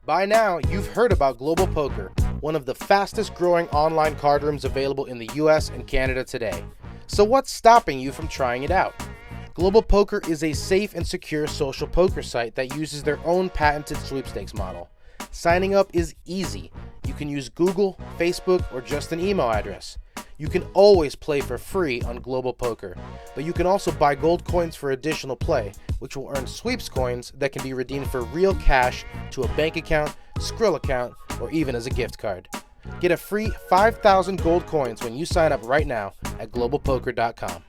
By now, you've heard about Global Poker, one of the fastest growing online card rooms available in the US and Canada today. So what's stopping you from trying it out? Global Poker is a safe and secure social poker site that uses their own patented sweepstakes model. Signing up is easy. You can use Google, Facebook, or just an email address. You can always play for free on Global Poker, but you can also buy gold coins for additional play, which will earn sweeps coins that can be redeemed for real cash to a bank account, Skrill account, or even as a gift card. Get a free 5,000 gold coins when you sign up right now at globalpoker.com.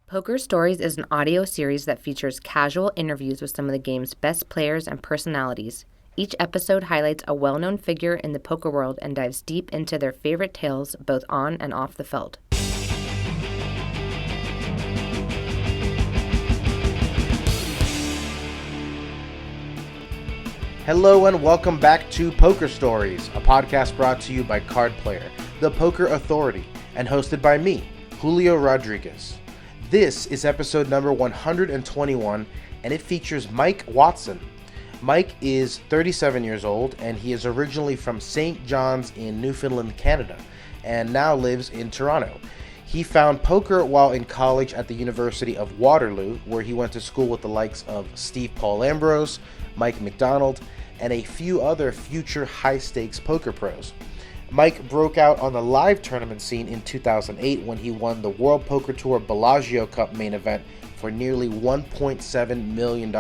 Poker Stories is an audio series that features casual interviews with some of the game's best players and personalities. Each episode highlights a well-known figure in the poker world and dives deep into their favorite tales, both on and off the feld. Hello and welcome back to Poker Stories, a podcast brought to you by Card Player, the Poker Authority, and hosted by me, Julio Rodriguez. This is episode number 121, and it features Mike Watson. Mike is 37 years old, and he is originally from St. John's in Newfoundland, Canada, and now lives in Toronto. He found poker while in college at the University of Waterloo, where he went to school with the likes of Steve Paul Ambrose, Mike McDonald, and a few other future high-stakes poker pros. Mike broke out on the live tournament scene in 2008 when he won the World Poker Tour Bellagio Cup main event for nearly $1.7 million.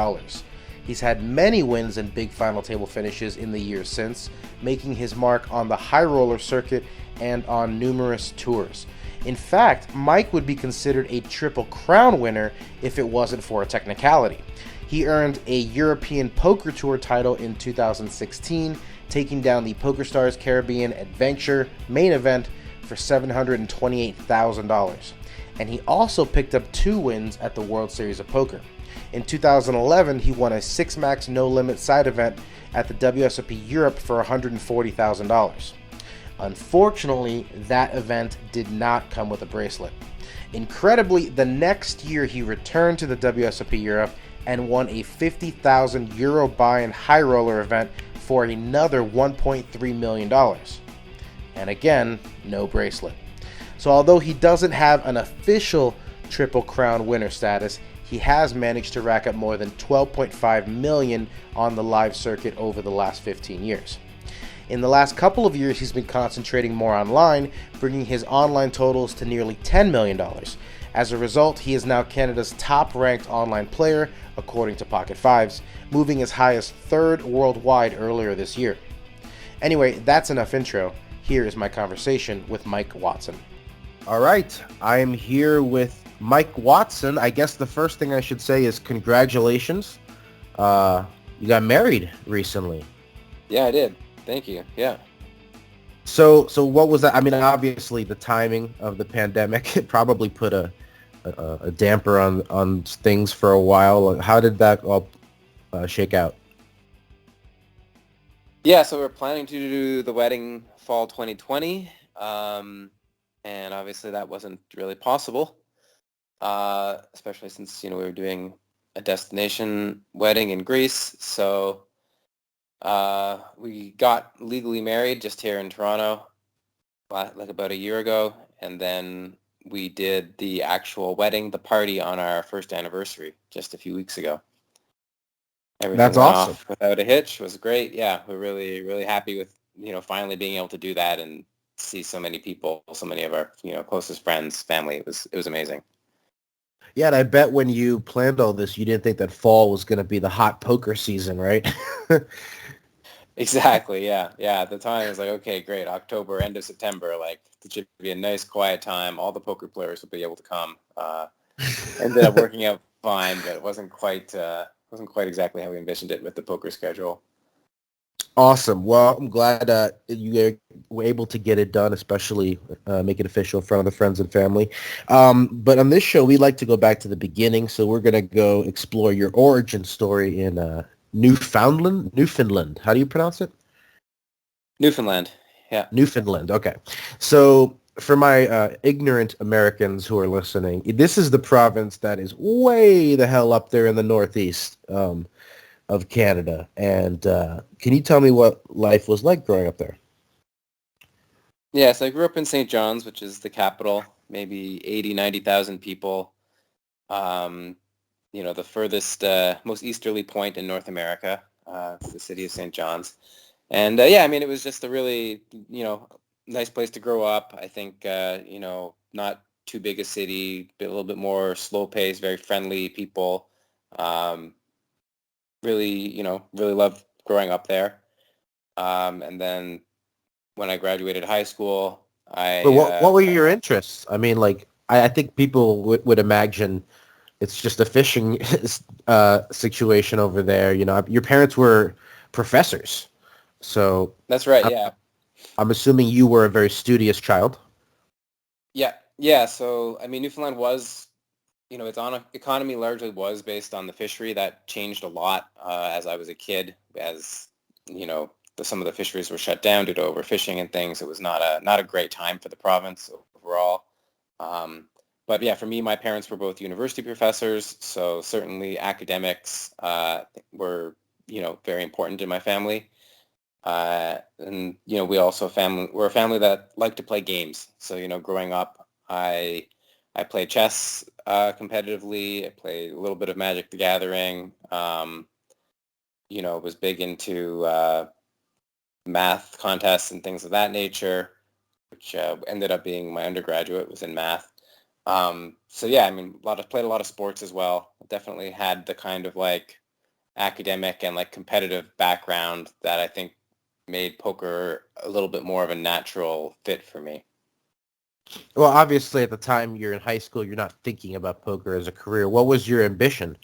He's had many wins and big final table finishes in the years since, making his mark on the high roller circuit and on numerous tours. In fact, Mike would be considered a Triple Crown winner if it wasn't for a technicality. He earned a European Poker Tour title in 2016, taking down the PokerStars Caribbean Adventure main event for $728,000. And he also picked up 2 wins at the World Series of Poker. In 2011, he won a 6-max no-limit side event at the WSOP Europe for $140,000. Unfortunately, that event did not come with a bracelet. Incredibly, the next year he returned to the WSOP Europe and won a 50,000 euro buy-in high roller event for another $1.3 million. And again, no bracelet. So although he doesn't have an official Triple Crown winner status, he has managed to rack up more than $12.5 million on the live circuit over the last 15 years. In the last couple of years, he's been concentrating more online, bringing his online totals to nearly $10 million. As a result, he is now Canada's top-ranked online player, according to PocketFives, moving as high as 3rd worldwide earlier this year. Anyway, that's enough intro. Here is my conversation with Mike Watson. All right, I am here with Mike Watson. I guess the first thing I should say is congratulations. You got married recently. Yeah, I did. Thank you. Yeah. So what was that? I mean, obviously the timing of the pandemic it probably put a damper on things for a while. How did that all shake out? Yeah, so we're planning to do the wedding fall 2020, and obviously that wasn't really possible, especially since we were doing a destination wedding in Greece. So we got legally married just here in Toronto, like about a year ago, and then we did the actual wedding, the party, on our first anniversary just a few weeks ago. Everything That's went awesome. off without a hitch. It was great. Yeah, we're really, really happy with finally being able to do that and see so many people, so many of our closest friends, family. It was amazing. Yeah, and I bet when you planned all this, you didn't think that fall was going to be the hot poker season, right? Exactly. Yeah. At the time, it was like, okay, great. October, end of September, like it should be a nice, quiet time. All the poker players will be able to come. Ended up working out fine, but it wasn't quite exactly how we envisioned it with the poker schedule. Awesome. Well, I'm glad you were able to get it done, especially make it official in front of the friends and family. But on this show, we like to go back to the beginning, so we're going to go explore your origin story in Newfoundland. How do you pronounce it? Newfoundland. Yeah. Newfoundland. Okay. So for my ignorant Americans who are listening, this is the province that is way the hell up there in the Northeast. of Canada. And can you tell me what life was like growing up there? Yeah, so I grew up in St. John's, which is the capital, maybe 80, 90,000 people. The furthest, most easterly point in North America, the city of St. John's. And yeah, I mean, it was just a really, nice place to grow up. I think, not too big a city, a little bit more slow paced, very friendly people. Really loved growing up there. And then when I graduated high school, But what were your interests? I mean, like, I think people would imagine it's just a fishing situation over there. Your parents were professors, so That's right, yeah. I'm assuming you were a very studious child. Yeah. So, I mean, Newfoundland was, its economy largely was based on the fishery. That changed a lot as I was a kid. As some of the fisheries were shut down due to overfishing and things. It was not a great time for the province overall. But yeah, for me, my parents were both university professors, so certainly academics were very important in my family. And we also we're a family that liked to play games. So growing up, I played chess competitively. I played a little bit of Magic the Gathering. Was big into math contests and things of that nature, which ended up being my undergraduate was in math. So yeah, I mean, played a lot of sports as well. Definitely had the kind of like academic and like competitive background that I think made poker a little bit more of a natural fit for me. Well, obviously, at the time you're in high school, you're not thinking about poker as a career. What was your ambition?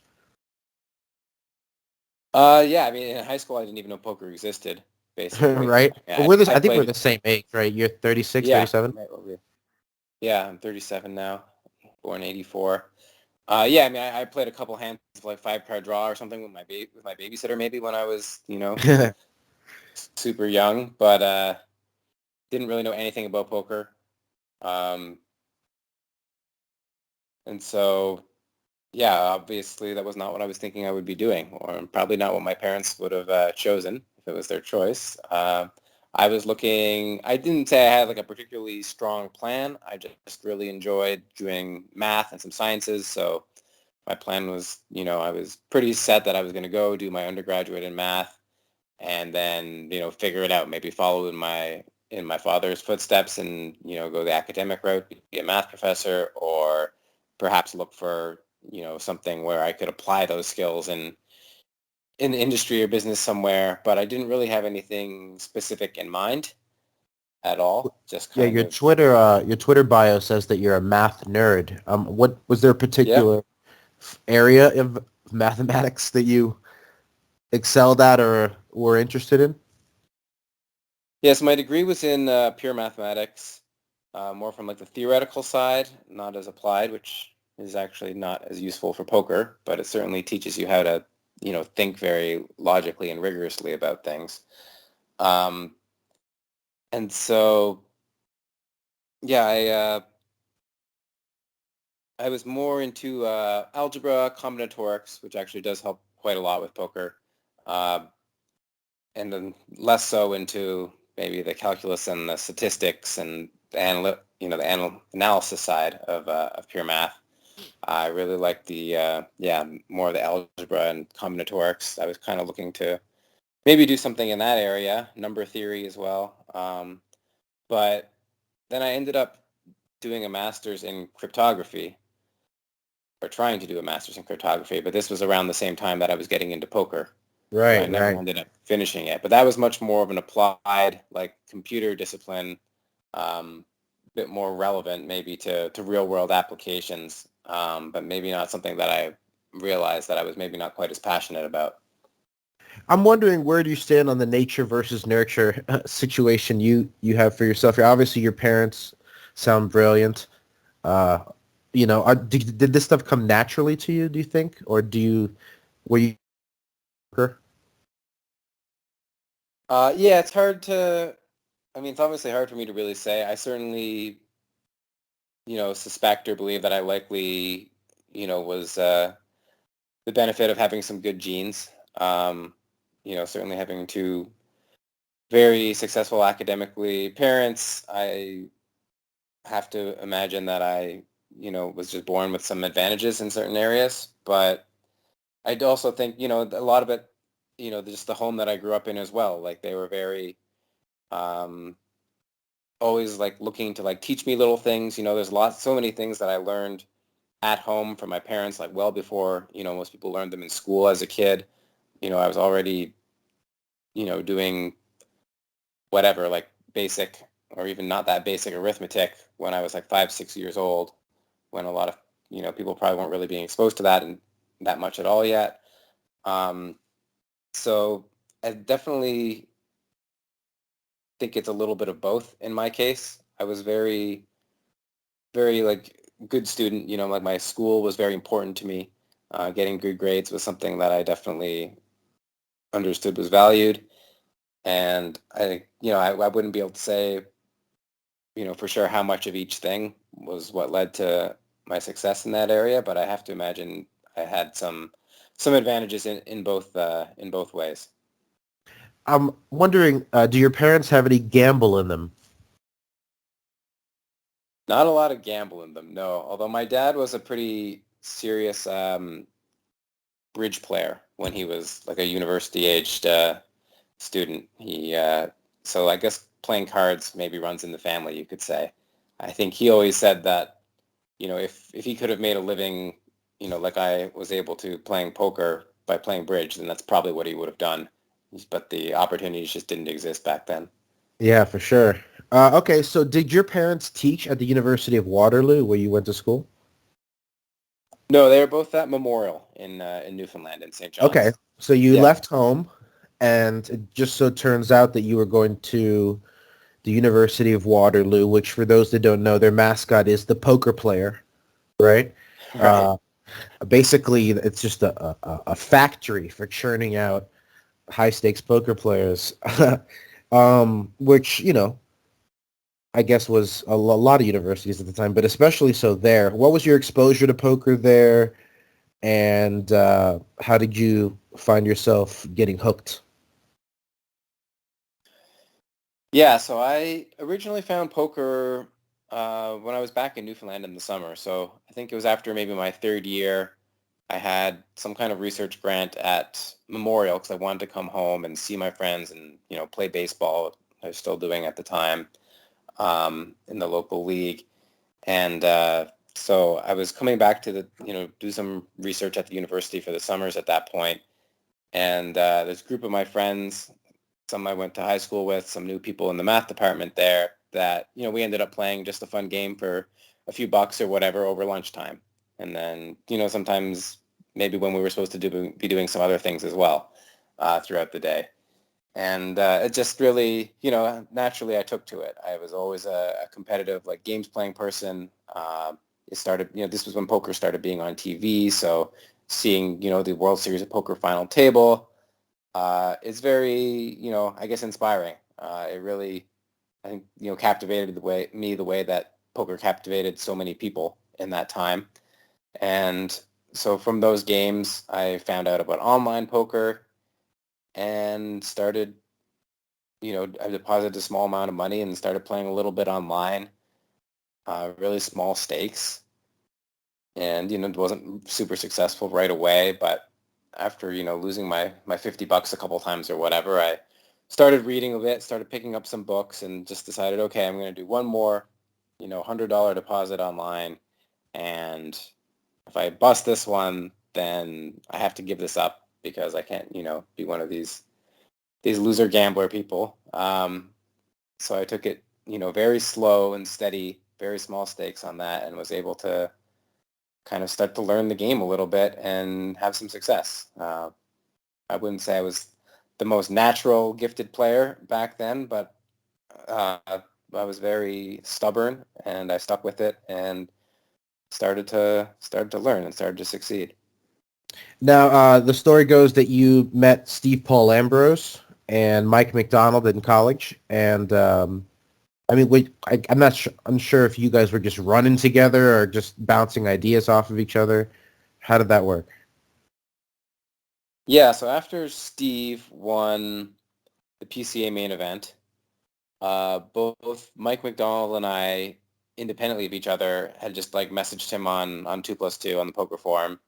Yeah, I mean, in high school, I didn't even know poker existed, basically. Right? Yeah, I I think we're the played, same age, right? You're 36, yeah, 37? yeah, I'm 37 now, born 84. Yeah, I mean, I played a couple hands of like 5-card draw or something with my babysitter maybe when I was, super young, but didn't really know anything about poker. Um, and so, yeah, obviously that was not what I was thinking I would be doing, or probably not what my parents would have chosen if it was their choice. I didn't say I had like a particularly strong plan. I just really enjoyed doing math and some sciences. So my plan was, I was pretty set that I was going to go do my undergraduate in math and then, figure it out, maybe follow in my father's footsteps and, go the academic route, be a math professor, or perhaps look for, something where I could apply those skills in the industry or business somewhere. But I didn't really have anything specific in mind at all. Just Yeah, kind of, your Twitter bio says that you're a math nerd. What was there a yeah. particular area of mathematics that you excelled at or were interested in? Yes, my degree was in pure mathematics, more from like the theoretical side, not as applied, which is actually not as useful for poker, but it certainly teaches you how to, think very logically and rigorously about things. Um, and so, yeah, I was more into algebra, combinatorics, which actually does help quite a lot with poker, uh, and then less so into maybe the calculus and the statistics and the analysis side of pure math. I really like the more of the algebra and combinatorics. I was kind of looking to maybe do something in that area, number theory as well. But then I ended up doing a master's in cryptography, or trying to do a master's in cryptography, but this was around the same time that I was getting into poker. So I Right, never right. ended up finishing it. But that was much more of an applied, like computer discipline, bit more relevant maybe to real world applications, but maybe not something that I realized that I was maybe not quite as passionate about. I'm wondering, where do you stand on the nature versus nurture situation you have for yourself? Obviously, your parents sound brilliant. Uh, did this stuff come naturally to you, do you think? Or were you... Yeah, it's hard to, I mean, it's obviously hard for me to really say. I certainly, suspect or believe that I likely, was the benefit of having some good genes. Certainly having two very successful academically parents, I have to imagine that I, was just born with some advantages in certain areas. But I'd also think, a lot of it, just the home that I grew up in as well. Like they were very um, always like looking to like teach me little things. There's so many things that I learned at home from my parents, like well before, most people learned them in school as a kid. I was already, doing whatever, like basic or even not that basic arithmetic when I was like 5, 6 years old, when a lot of, people probably weren't really being exposed to that and that much at all yet. Um, so I definitely think it's a little bit of both in my case. I was very, very like good student, like my school was very important to me. Getting good grades was something that I definitely understood was valued. And I wouldn't be able to say, for sure how much of each thing was what led to my success in that area, but I have to imagine I had some advantages in both ways. I'm wondering, do your parents have any gamble in them? Not a lot of gamble in them, no. Although my dad was a pretty serious bridge player when he was like a university-aged student. So I guess playing cards maybe runs in the family, you could say. I think he always said that, if he could have made a living, like I was able to playing poker by playing bridge, then that's probably what he would have done. But the opportunities just didn't exist back then. Yeah, for sure. Okay, so did your parents teach at the University of Waterloo where you went to school? No, they were both at Memorial in Newfoundland in St. Okay, John's. so you Yeah. left home, and it just so turns out that you were going to the University of Waterloo, which for those that don't know, their mascot is the poker player, right? Right. Uh, Basically, it's just a factory for churning out high-stakes poker players, which, I guess was a lot of universities at the time, but especially so there. What was your exposure to poker there, and how did you find yourself getting hooked? Yeah, so I originally found poker when I was back in Newfoundland in the summer. So I think it was after maybe my third year. I had some kind of research grant at Memorial because I wanted to come home and see my friends and, play baseball. I was still doing at the time in the local league. And so I was coming back to do some research at the university for the summers at that point. And this group of my friends, some I went to high school with, some new people in the math department there that, we ended up playing just a fun game for a few bucks or whatever over lunchtime. And then, sometimes maybe when we were supposed to be doing some other things as well throughout the day. And it just really, naturally I took to it. I was always a competitive, like games playing person. It started, this was when poker started being on TV. So seeing, the World Series of Poker final table, it's very, I guess inspiring. It really, I think, captivated the way that poker captivated so many people in that time. And so from those games, I found out about online poker and started, I deposited a small amount of money and started playing a little bit online, really small stakes. And, it wasn't super successful right away, but after, losing my $50 a couple times or whatever, I started reading a bit, started picking up some books and just decided, okay, I'm going to do one more, $100 deposit online. And if I bust this one, then I have to give this up because I can't, be one of these loser gambler people. So I took it, very slow and steady, very small stakes on that and was able to kind of start to learn the game a little bit and have some success. I wouldn't say I was the most natural gifted player back then, but uh, I was very stubborn and I stuck with it and started to learn and started to succeed. Now, the story goes that you met Steve Paul Ambrose and Mike McDonald in college, and I mean, I'm not sure. Unsure if you guys were just running together or just bouncing ideas off of each other. How did that work? Yeah, so after Steve won the PCA Main Event, both Mike McDonald and I, independently of each other, had just like messaged him on 2+2 on the poker forum,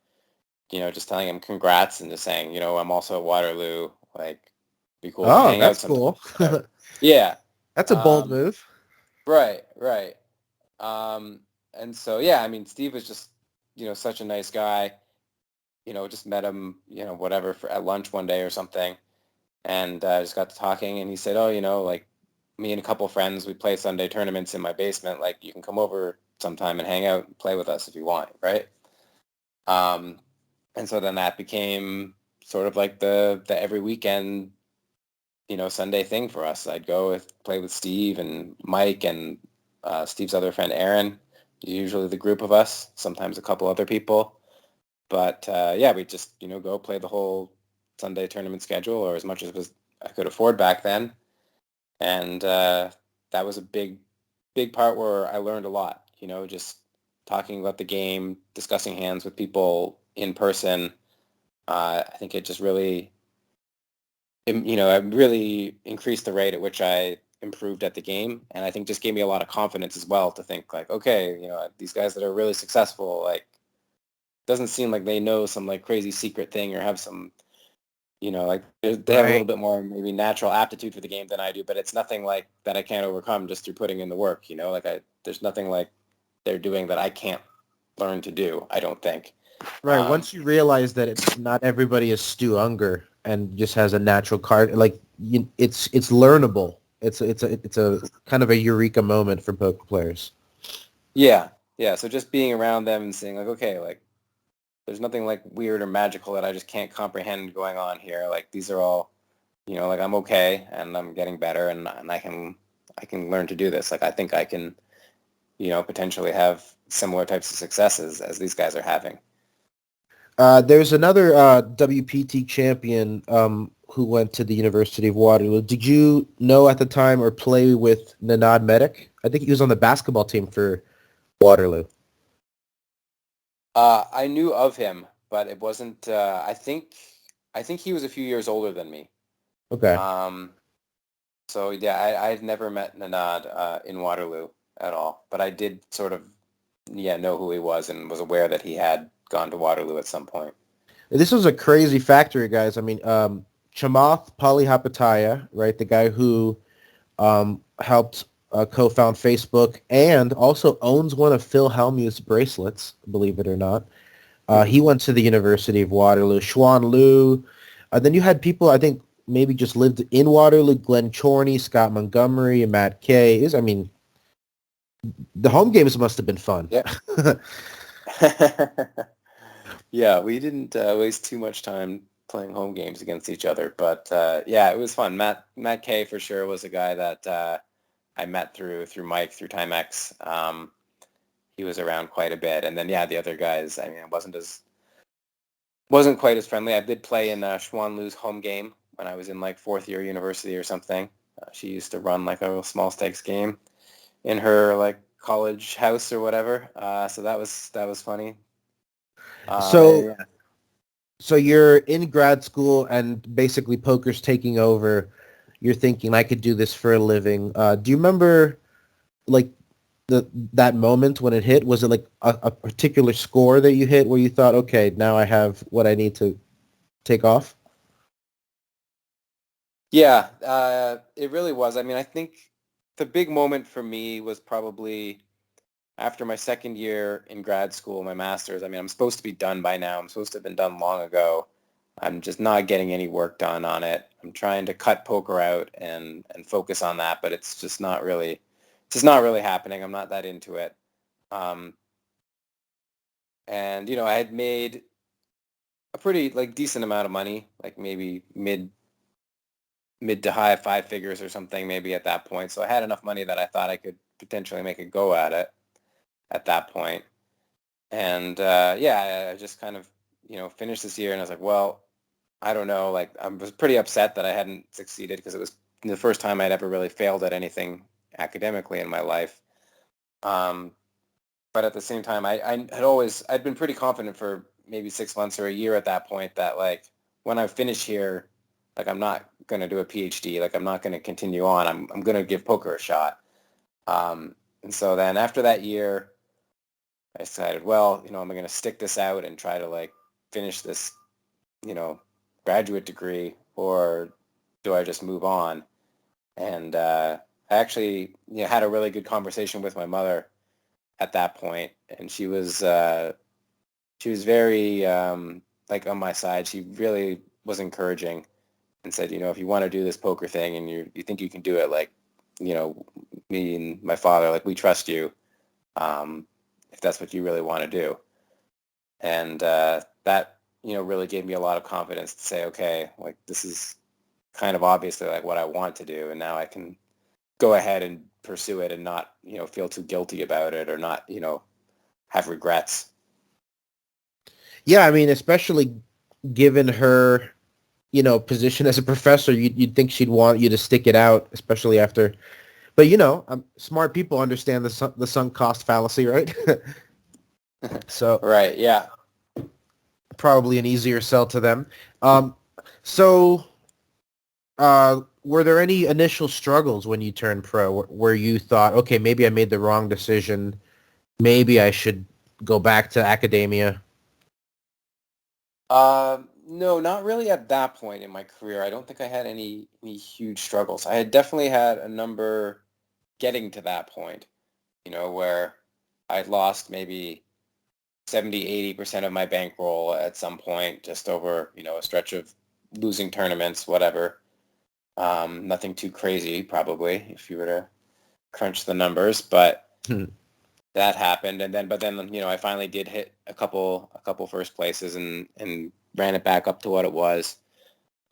just telling him congrats and just saying, I'm also at Waterloo, like, be cool to Oh, hang out that's sometime. cool. Yeah. That's a bold Um, move. right, right. And so, yeah, I mean, Steve was just, such a nice guy. Just met him, whatever, at lunch one day or something, and just got to talking, and he said, oh, like, me and a couple friends, we play Sunday tournaments in my basement. Like, you can come over sometime and hang out and play with us if you want, right? Um, and so then that became sort of like the every weekend, Sunday thing for us. I'd go play with Steve and Mike and Steve's other friend Aaron, usually the group of us, sometimes a couple other people. But yeah, we just, go play the whole Sunday tournament schedule, or as much as I could afford back then. And that was a big part where I learned a lot, just talking about the game, discussing hands with people in person. I think it just really, it really increased the rate at which I improved at the game. And I think just gave me a lot of confidence as well to think like, okay, these guys that are really successful, like, doesn't seem like they know some like crazy secret thing or have some, like they have a little Right. bit more maybe natural aptitude for the game than I do, but it's nothing like that I can't overcome just through putting in the work, like there's nothing like they're doing that I can't learn to do, I don't think. Right. Once you realize that not everybody is Stu Unger and just has a natural card, like it's learnable. It's a kind of a eureka moment for poker players. Yeah. Yeah. So just being around them and seeing like, okay, like there's nothing like weird or magical that I just can't comprehend going on here. Like these are all, like I'm okay and I'm getting better and I can learn to do this. Like I think I can, potentially have similar types of successes as these guys are having. There's another WPT champion who went to the University of Waterloo. Did you know at the time or play with Nanad Medic? I think he was on the basketball team for Waterloo. I knew of him, but it wasn't. I think he was a few years older than me. Okay. Um, so yeah, I had never met Nanad in Waterloo at all, but I did sort of know who he was and was aware that he had gone to Waterloo at some point. This was a crazy factory, guys. I mean, Chamath Palihapitiya, right, the guy who helped co-found Facebook and also owns one of Phil Hellmuth's bracelets, believe it or not. He went to the University of Waterloo. Xuan Liu. Then you had people, I think, maybe just lived in Waterloo. Glenn Chorney, Scott Montgomery, and Matt Kay. I mean, the home games must have been fun. Yeah. Yeah, we didn't waste too much time playing home games against each other, but yeah, it was fun. Matt Kay for sure was a guy that I met through Mike through Timex. He was around quite a bit, and then yeah, the other guys. I mean, it wasn't quite as friendly. I did play in Xuan Lu's home game when I was in like fourth year university or something. She used to run like a real small stakes game in her like college house or whatever. So that was funny. So, Yeah. so you're in grad school and basically poker's taking over. You're thinking, I could do this for a living. Do you remember, like, that moment when it hit? Was it like a particular score that you hit where you thought, okay, now I have what I need to take off? Yeah, it really was. I mean, I think the big moment for me was probably after my second year in grad school, my master's. I mean, I'm supposed to be done by now. I'm supposed to have been done long ago. I'm just not getting any work done on it. I'm trying to cut poker out and focus on that, but it's just not really happening. I'm not that into it. Um, and I had made a pretty like decent amount of money, like maybe mid to high five figures or something maybe at that point. So I had enough money that I thought I could potentially make a go at it at that point. And yeah, I just kind of, finished this year and I was like, well, I don't know. Like I was pretty upset that I hadn't succeeded because it was the first time I'd ever really failed at anything academically in my life. Um, but at the same time, I'd been pretty confident for maybe 6 months or a year at that point that like, when I finish here, like I'm not going to do a PhD, like I'm not going to continue on. I'm going to give poker a shot. And so then after that year, I decided, well, I'm going to stick this out and try to like finish this, graduate degree, or do I just move on? And I actually, had a really good conversation with my mother at that point, and she was very like on my side. She really was encouraging and said, if you want to do this poker thing and you think you can do it, like, me and my father, like, we trust you, if that's what you really want to do. And that, really gave me a lot of confidence to say, okay, like, this is kind of obviously like what I want to do, and now I can go ahead and pursue it and not, feel too guilty about it, or not, have regrets. Yeah, I mean, especially given her, position as a professor, you'd think she'd want you to stick it out, especially after. But smart people understand the sunk cost fallacy, right? So Right. Yeah. probably an easier sell to them. So were there any initial struggles when you turned pro where you thought, okay, maybe I made the wrong decision, maybe I should go back to academia? No, not really at that point in my career. I don't think I had any huge struggles. I had definitely had a number getting to that point, where I'd lost maybe 70-80% of my bankroll at some point, just over, a stretch of losing tournaments, whatever. Nothing too crazy, probably, if you were to crunch the numbers, but that happened. But then, I finally did hit a couple first places and ran it back up to what it was,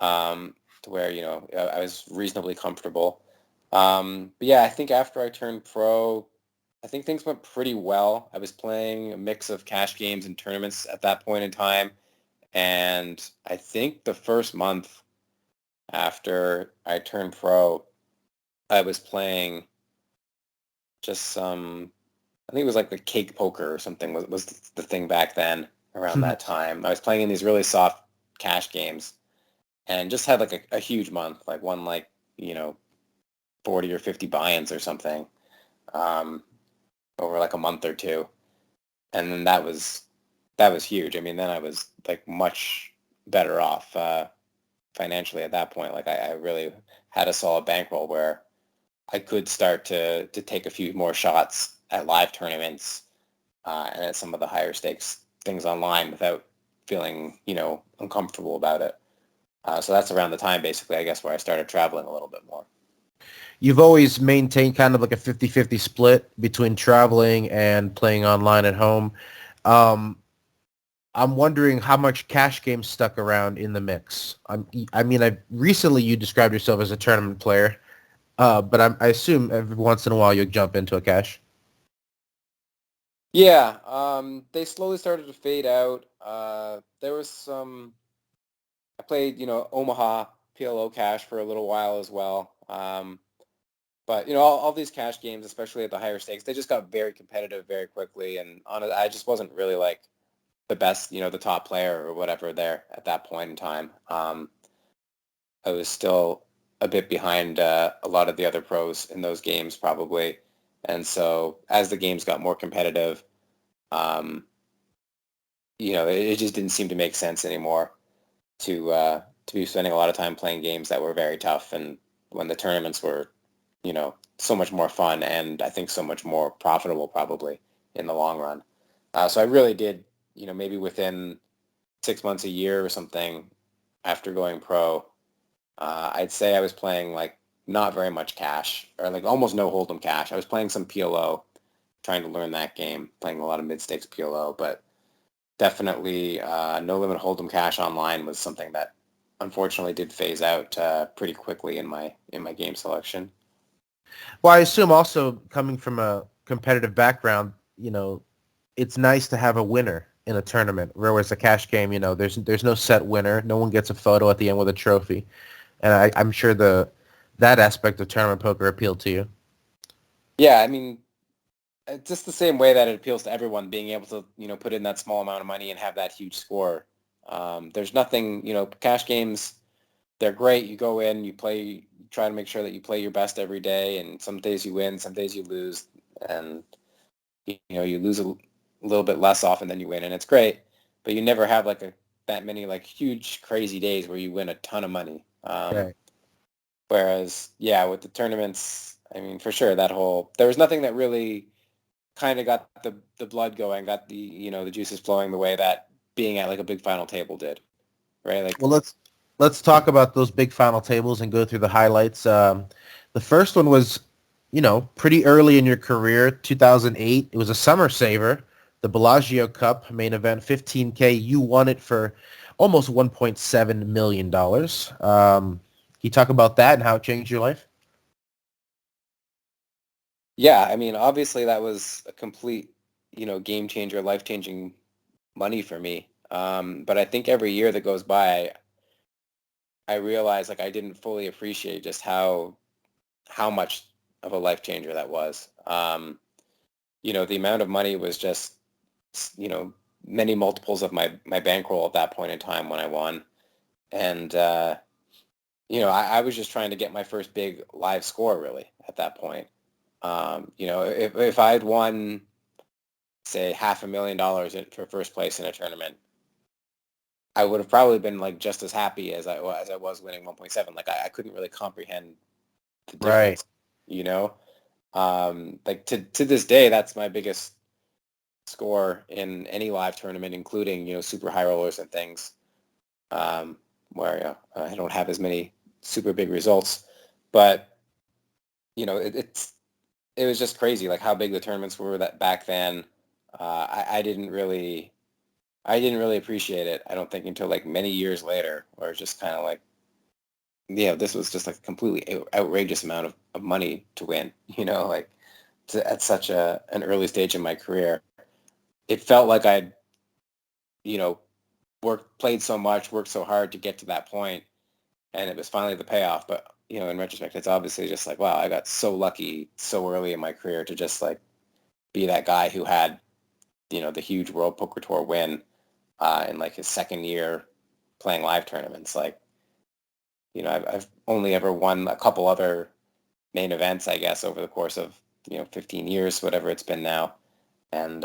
to where, I was reasonably comfortable. But yeah, I think after I turned pro, I think things went pretty well. I was playing a mix of cash games and tournaments at that point in time. And I think the first month after I turned pro, I was playing just I think it was like the cake poker or something was the thing back then around that time. I was playing in these really soft cash games and just had like a huge month, like won like, 40 or 50 buy-ins or something, over like a month or two. And then that was huge. I mean, then I was like much better off financially at that point. Like I really had a solid bankroll where I could start to take a few more shots at live tournaments and at some of the higher stakes things online without feeling, uncomfortable about it. So that's around the time, basically, I guess, where I started traveling a little bit more. You've always maintained kind of like a 50-50 split between traveling and playing online at home. I'm wondering how much cash games stuck around in the mix. Recently you described yourself as a tournament player, but I assume every once in a while you'll jump into a cash. Yeah, they slowly started to fade out. There was I played, Omaha PLO cash for a little while as well. But, all these cash games, especially at the higher stakes, they just got very competitive very quickly. And I just wasn't really like the best, the top player or whatever there at that point in time. I was still a bit behind a lot of the other pros in those games probably. And so as the games got more competitive, it just didn't seem to make sense anymore to be spending a lot of time playing games that were very tough, and when the tournaments were, so much more fun and I think so much more profitable probably in the long run. So I really did, maybe within 6 months, a year or something after going pro, I'd say I was playing like not very much cash, or like almost no hold'em cash. I was playing some PLO, trying to learn that game, playing a lot of mid-stakes PLO, but definitely no limit hold'em cash online was something that unfortunately did phase out pretty quickly in my game selection. Well, I assume also coming from a competitive background, it's nice to have a winner in a tournament. Whereas a cash game, there's no set winner. No one gets a photo at the end with a trophy. And I'm sure that aspect of tournament poker appealed to you. Yeah, I mean, just the same way that it appeals to everyone, being able to, put in that small amount of money and have that huge score. There's nothing, cash games, they're great. You go in, you play, you try to make sure that you play your best every day, and some days you win, some days you lose, and you lose a little bit less often than you win, and it's great, but you never have like that many like huge crazy days where you win a ton of money. Right. Whereas, yeah, with the tournaments, I mean, for sure, there was nothing that really kind of got the blood going, got the juices flowing the way that being at like a big final table did, right? Like, Well, let's talk about those big final tables and go through the highlights. The first one was, pretty early in your career, 2008. It was a summer saver, the Bellagio Cup main event, 15K. You won it for almost $1.7 million. Can you talk about that and how it changed your life? yeah, I mean, obviously that was a complete, game changer, life-changing money for me. But I think every year that goes by, I realize like I didn't fully appreciate just how much of a life changer that was. The amount of money was just, you know, many multiples of my bankroll at that point in time when I won. And, I was just trying to get my first big live score really at that point. If I had won, say, $500,000 for first place in a tournament, I would have probably been like just as happy as I was winning 1.7. Like I couldn't really comprehend the Right. difference, you know? Like to this day, that's my biggest score in any live tournament, including, super high rollers and things, where I don't have as many super big results. But, it was just crazy, like how big the tournaments were that back then. I didn't really appreciate it, I don't think, until like many years later, where it's just kind of like, this was just like a completely outrageous amount of money to win, like at such an early stage in my career. It felt like I'd, you know, played so much, worked so hard to get to that point, and it was finally the payoff. But, in retrospect, it's obviously just like, wow, I got so lucky so early in my career to just like be that guy who had, the huge World Poker Tour win in like his second year playing live tournaments. Like, I've only ever won a couple other main events, I guess, over the course of, 15 years, whatever it's been now. And,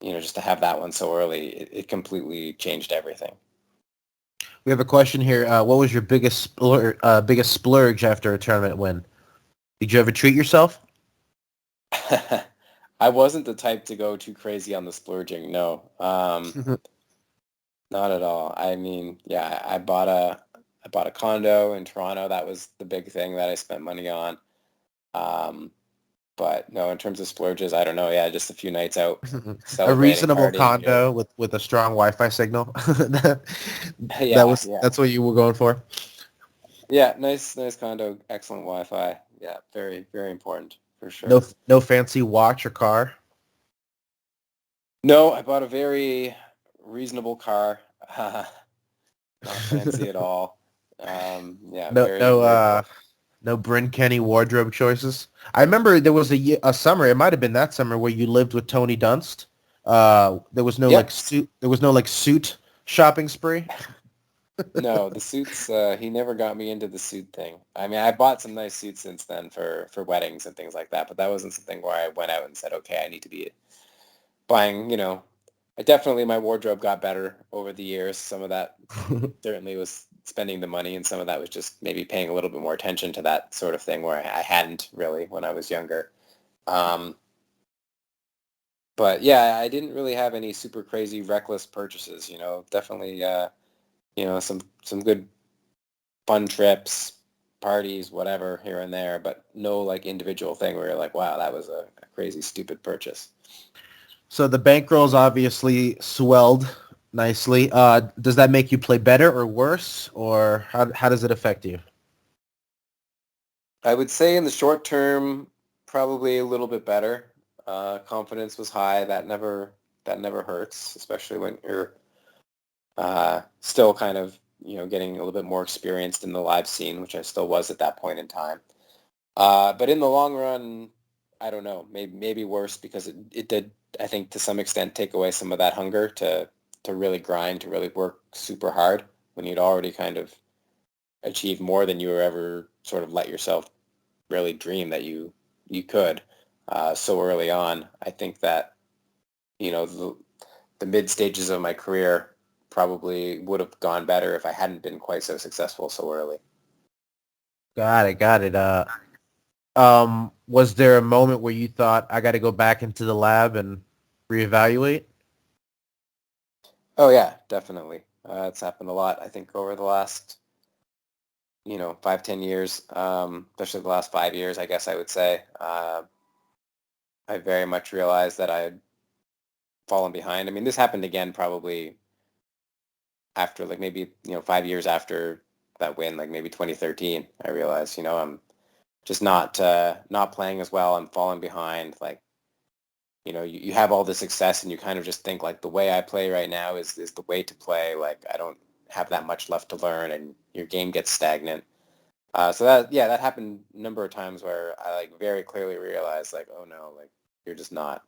just to have that one so early, it completely changed everything. We have a question here. What was your biggest splurge after a tournament win? Did you ever treat yourself? I wasn't the type to go too crazy on the splurging. No, not at all. I mean, yeah, I bought a condo in Toronto. That was the big thing that I spent money on. Um, but no, in terms of splurges, I don't know. Yeah, just a few nights out A celebrating, reasonable partying. condo with a strong Wi-Fi signal. Yeah, yeah, That's what you were going for. yeah. Nice condo, excellent Wi-Fi. Yeah, very, very important for No sure. no fancy watch or car. No, I bought a very reasonable car. Not fancy at all. Yeah, No very, no very uh poor. no Bryn Kenny wardrobe choices. I remember there was a summer. It might have been that summer where you lived with Tony Dunst. There was no like Yep. suit. There was no like suit shopping spree. No, the suits, he never got me into the suit thing. I mean, I bought some nice suits since then for weddings and things like that, but that wasn't something where I went out and said, okay, I need to be buying, my wardrobe got better over the years. Some of that certainly was spending the money, and some of that was just maybe paying a little bit more attention to that sort of thing where I hadn't really when I was younger. Um, but yeah, I didn't really have any super crazy reckless purchases, definitely, some good fun trips, parties, whatever here and there, but no like individual thing where you're like, wow, that was a crazy stupid purchase. So the bankroll's obviously swelled nicely. Does that make you play better or worse, or how does it affect you? I would say in the short term, probably a little bit better. Confidence was high. That never hurts, especially when you're still kind of getting a little bit more experienced in the live scene, which I still was at that point in time. But in the long run, I don't know, maybe worse because it did, I think, to some extent take away some of that hunger to to really grind, to really work super hard when you'd already kind of achieved more than you were ever sort of let yourself really dream that you could so early on. I think that, you know, the mid stages of my career probably would have gone better if I hadn't been quite so successful so early. Got it. Was there a moment where you thought, I got to go back into the lab and reevaluate? Oh yeah, definitely. It's happened a lot, I think, over the last, 5-10 years, especially the last 5 years, I guess I would say. I very much realized that I had fallen behind. I mean, this happened again probably after, like, maybe, 5 years after that win, like maybe 2013. I realized, I'm just not playing as well. I'm falling behind. Like, you have all the success and you kind of just think, like, the way I play right now is the way to play. Like, I don't have that much left to learn, and your game gets stagnant. So that happened a number of times where I, like, very clearly realized, like, oh no, like, you're just not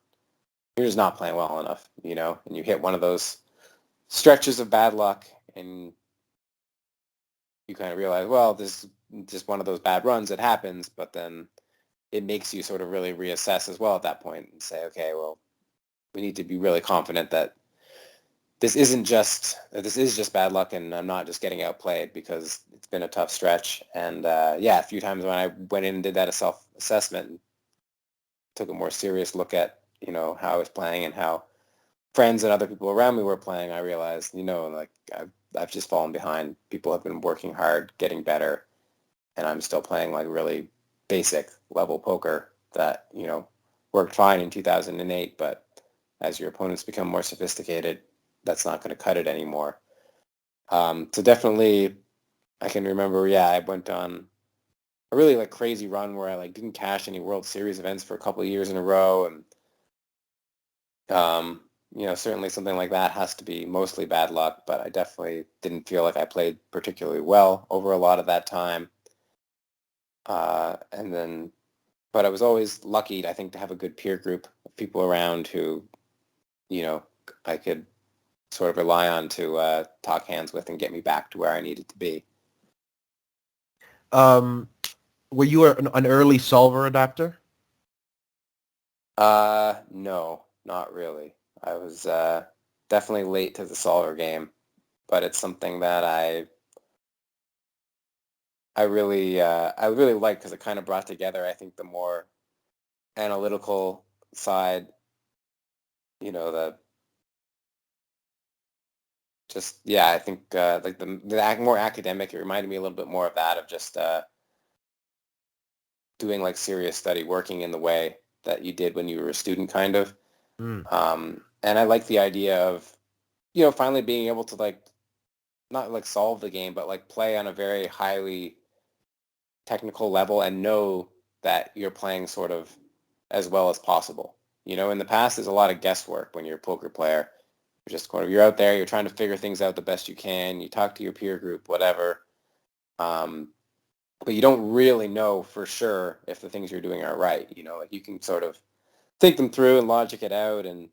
playing well enough, and you hit one of those stretches of bad luck, and you kind of realize, well, this is just one of those bad runs. It happens, but then it makes you sort of really reassess as well at that point and say, okay, well, we need to be really confident that this is just bad luck, and I'm not just getting outplayed, because it's been a tough stretch. And a few times when I went in and did that self-assessment and took a more serious look at, how I was playing and how friends and other people around me were playing, I realized, like, I've just fallen behind. People have been working hard, getting better, and I'm still playing, like, really basic level poker that, worked fine in 2008, but as your opponents become more sophisticated, that's not going to cut it anymore. So definitely, I can remember, I went on a really, like, crazy run where I, like, didn't cash any World Series events for a couple of years in a row, and certainly something like that has to be mostly bad luck, but I definitely didn't feel like I played particularly well over a lot of that time. But I was always lucky, I think, to have a good peer group of people around who, I could sort of rely on to talk hands with and get me back to where I needed to be. Were you an early solver adopter? No, not really. I was definitely late to the solver game, but it's something that I really like, because it kind of brought together, I think, the more analytical side, the just, I think, like, the more academic, it reminded me a little bit more of that, of just doing, like, serious study, working in the way that you did when you were a student, kind of. And I like the idea of, finally being able to, like, not, like, solve the game, but, like, play on a very highly technical level and know that you're playing sort of as well as possible. In the past, there's a lot of guesswork when you're a poker player. You're out there, you're trying to figure things out the best you can. You talk to your peer group, whatever. But you don't really know for sure if the things you're doing are right. Like, you can sort of think them through and logic it out, and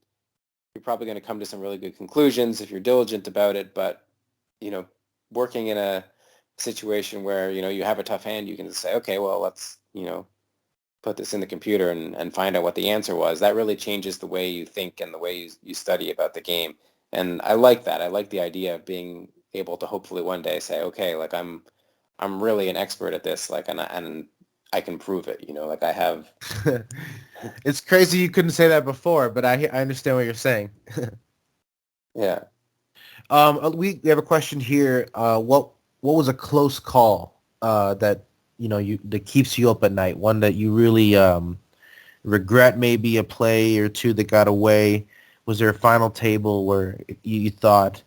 you're probably going to come to some really good conclusions if you're diligent about it. But, working in a situation where, you have a tough hand, you can just say, okay, well, let's, put this in the computer and find out what the answer was. That really changes the way you think and the way you study about the game. And I like that. I like the idea of being able to hopefully one day say, okay, like, I'm really an expert at this, like, and I can prove it, like, I have. It's crazy you couldn't say that before, but I understand what you're saying. Yeah. We have a question here. What was a close call that that keeps you up at night? One that you really regret, maybe a play or two that got away. Was there a final table where you thought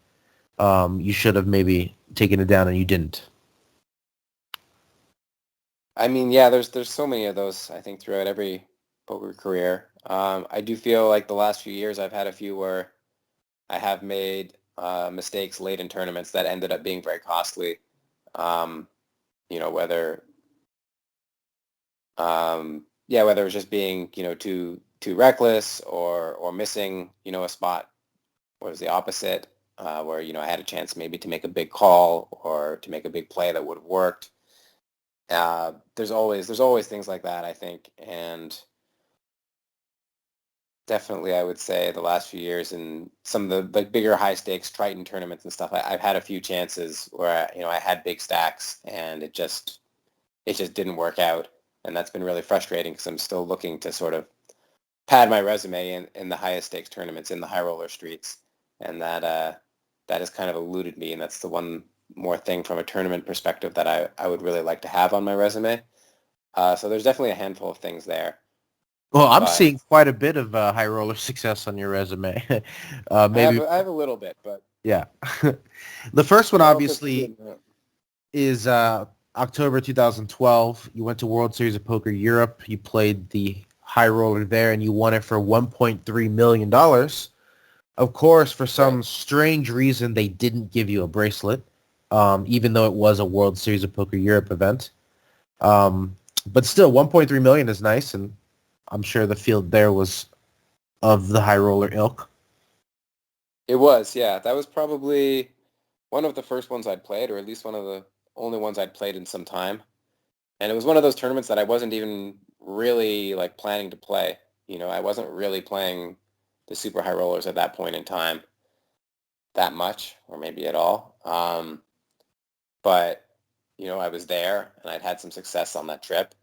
you should have maybe taken it down and you didn't? I mean, yeah, there's so many of those, I think, throughout every poker career. I do feel like the last few years I've had a few where I have made mistakes late in tournaments that ended up being very costly. Whether whether it was just being, too reckless, or missing, a spot was the opposite. where, I had a chance maybe to make a big call or to make a big play that would have worked. There's always things like that, I think, and definitely I would say the last few years in some of the bigger high stakes Triton tournaments and stuff, I've had a few chances where I had big stacks and it just didn't work out, and that's been really frustrating because I'm still looking to sort of pad my resume in the highest stakes tournaments in the high roller streets, and that has kind of eluded me, and that's the one more thing from a tournament perspective that I would really like to have on my resume. So there's definitely a handful of things there. Well, I'm But seeing quite a bit of high roller success on your resume. Maybe, I have a little bit, but yeah. The first one, obviously, focusing on- is October 2012. You went to World Series of Poker Europe. You played the high roller there, and you won it for $1.3 million. Of course, for some strange reason, they didn't give you a bracelet, even though it was a World Series of Poker Europe event. But still, $1.3 million is nice, and I'm sure the field there was of the high roller ilk. It was, yeah. That was probably one of the first ones I'd played, or at least one of the only ones I'd played in some time. And it was one of those tournaments that I wasn't even really like planning to play. I wasn't really playing the super high rollers at that point in time that much, or maybe at all. But, I was there and I'd had some success on that trip.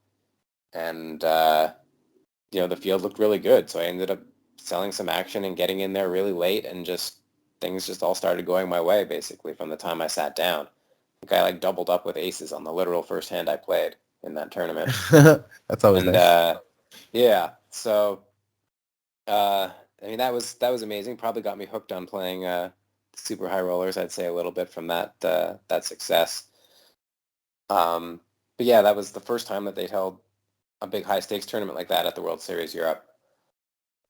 And, the field looked really good. So I ended up selling some action and getting in there really late, and things just all started going my way basically from the time I sat down. I think I doubled up with aces on the literal first hand I played in that tournament. That's always nice. Yeah. So, that was amazing. Probably got me hooked on playing super high rollers, I'd say, a little bit from that success. But yeah, that was the first time that they'd held a big high stakes tournament like that at the World Series Europe.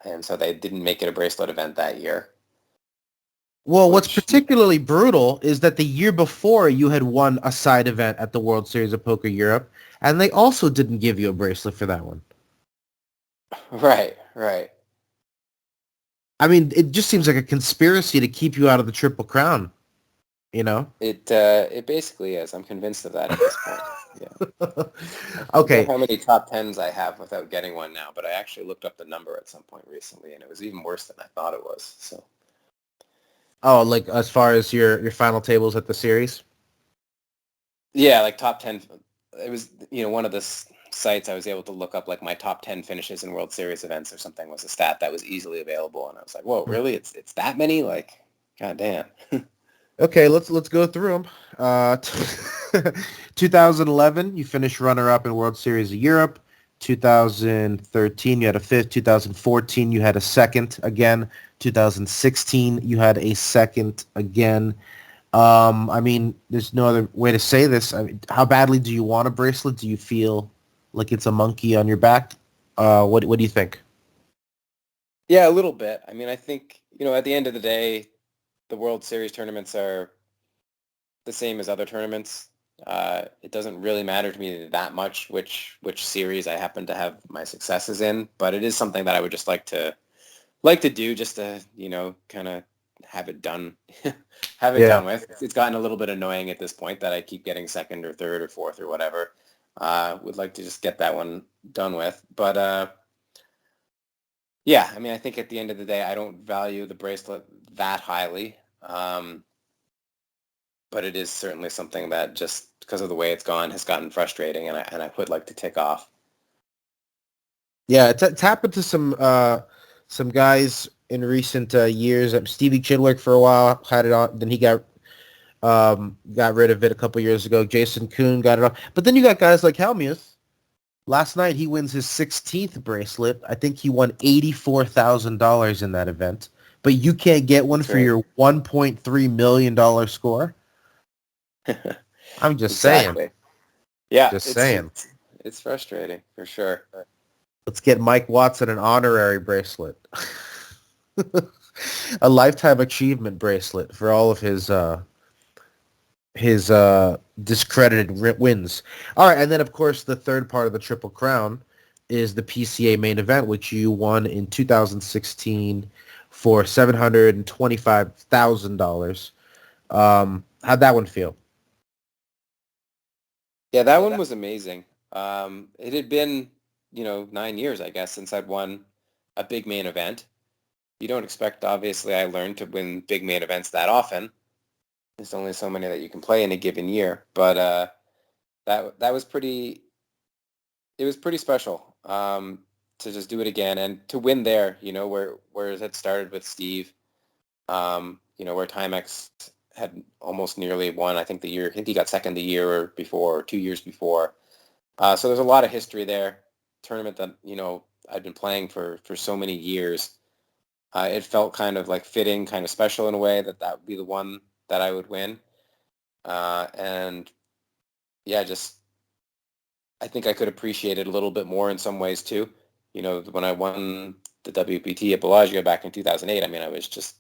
And so they didn't make it a bracelet event that year. Well, what's particularly brutal is that the year before you had won a side event at the World Series of Poker Europe, and they also didn't give you a bracelet for that one. Right. I mean, it just seems like a conspiracy to keep you out of the Triple Crown, It basically is. I'm convinced of that at this point. Yeah. Okay. I don't know how many top tens I have without getting one now, but I actually looked up the number at some point recently, and it was even worse than I thought it was. So. Oh, like as far as your final tables at the series? Yeah, like top 10. It was, one of the sites I was able to look up like my top 10 finishes in World Series events or something was a stat that was easily available, and I was like, whoa, really? It's that many? Like, goddamn. Okay, let's go through them. 2011, you finished runner-up in World Series of Europe. 2013, you had a fifth. 2014, you had a second again. 2016, you had a second again. There's no other way to say this. How badly do you want a bracelet? Do you feel like it's a monkey on your back? What do you think? Yeah, a little bit. I think, at the end of the day, the World Series tournaments are the same as other tournaments. It doesn't really matter to me that much which series I happen to have my successes in, but it is something that I would just like to do, just to kind of have it done, done with. It's gotten a little bit annoying at this point that I keep getting second or third or fourth or whatever. Would like to just get that one done with, but yeah, I think at the end of the day, I don't value the bracelet that highly. But it is certainly something that just because of the way it's gone has gotten frustrating, and I would like to tick off. Yeah, it's happened to some guys in recent years. Stevie Chidwick for a while had it on, then he got rid of it a couple years ago. Jason Kuhn got it on, but then you got guys like Helmuth. Last night he wins his 16th bracelet. I think he won $84,000 in that event, but you can't get one for your $1.3 million score. I'm just saying. Yeah, just saying. It's frustrating for sure. Let's get Mike Watson an honorary bracelet, a lifetime achievement bracelet for all of his discredited wins. All right, and then of course the third part of the Triple Crown is the PCA Main Event, which you won in 2016 for $725,000. How'd that one feel? Yeah, that one was amazing. It had been, 9 years, I guess, since I'd won a big main event. You don't expect, obviously, I learned to win big main events that often. There's only so many that you can play in a given year, but that was pretty. It was pretty special to just do it again and to win there. Where it had started with Steve. Where Timex had almost nearly won. I think he got second the year before, or 2 years before. So there's a lot of history there. Tournament that I'd been playing for so many years. It felt kind of like fitting, kind of special in a way that would be the one that I would win. And yeah, just I think I could appreciate it a little bit more in some ways too. When I won the WPT at Bellagio back in 2008, I mean, I was just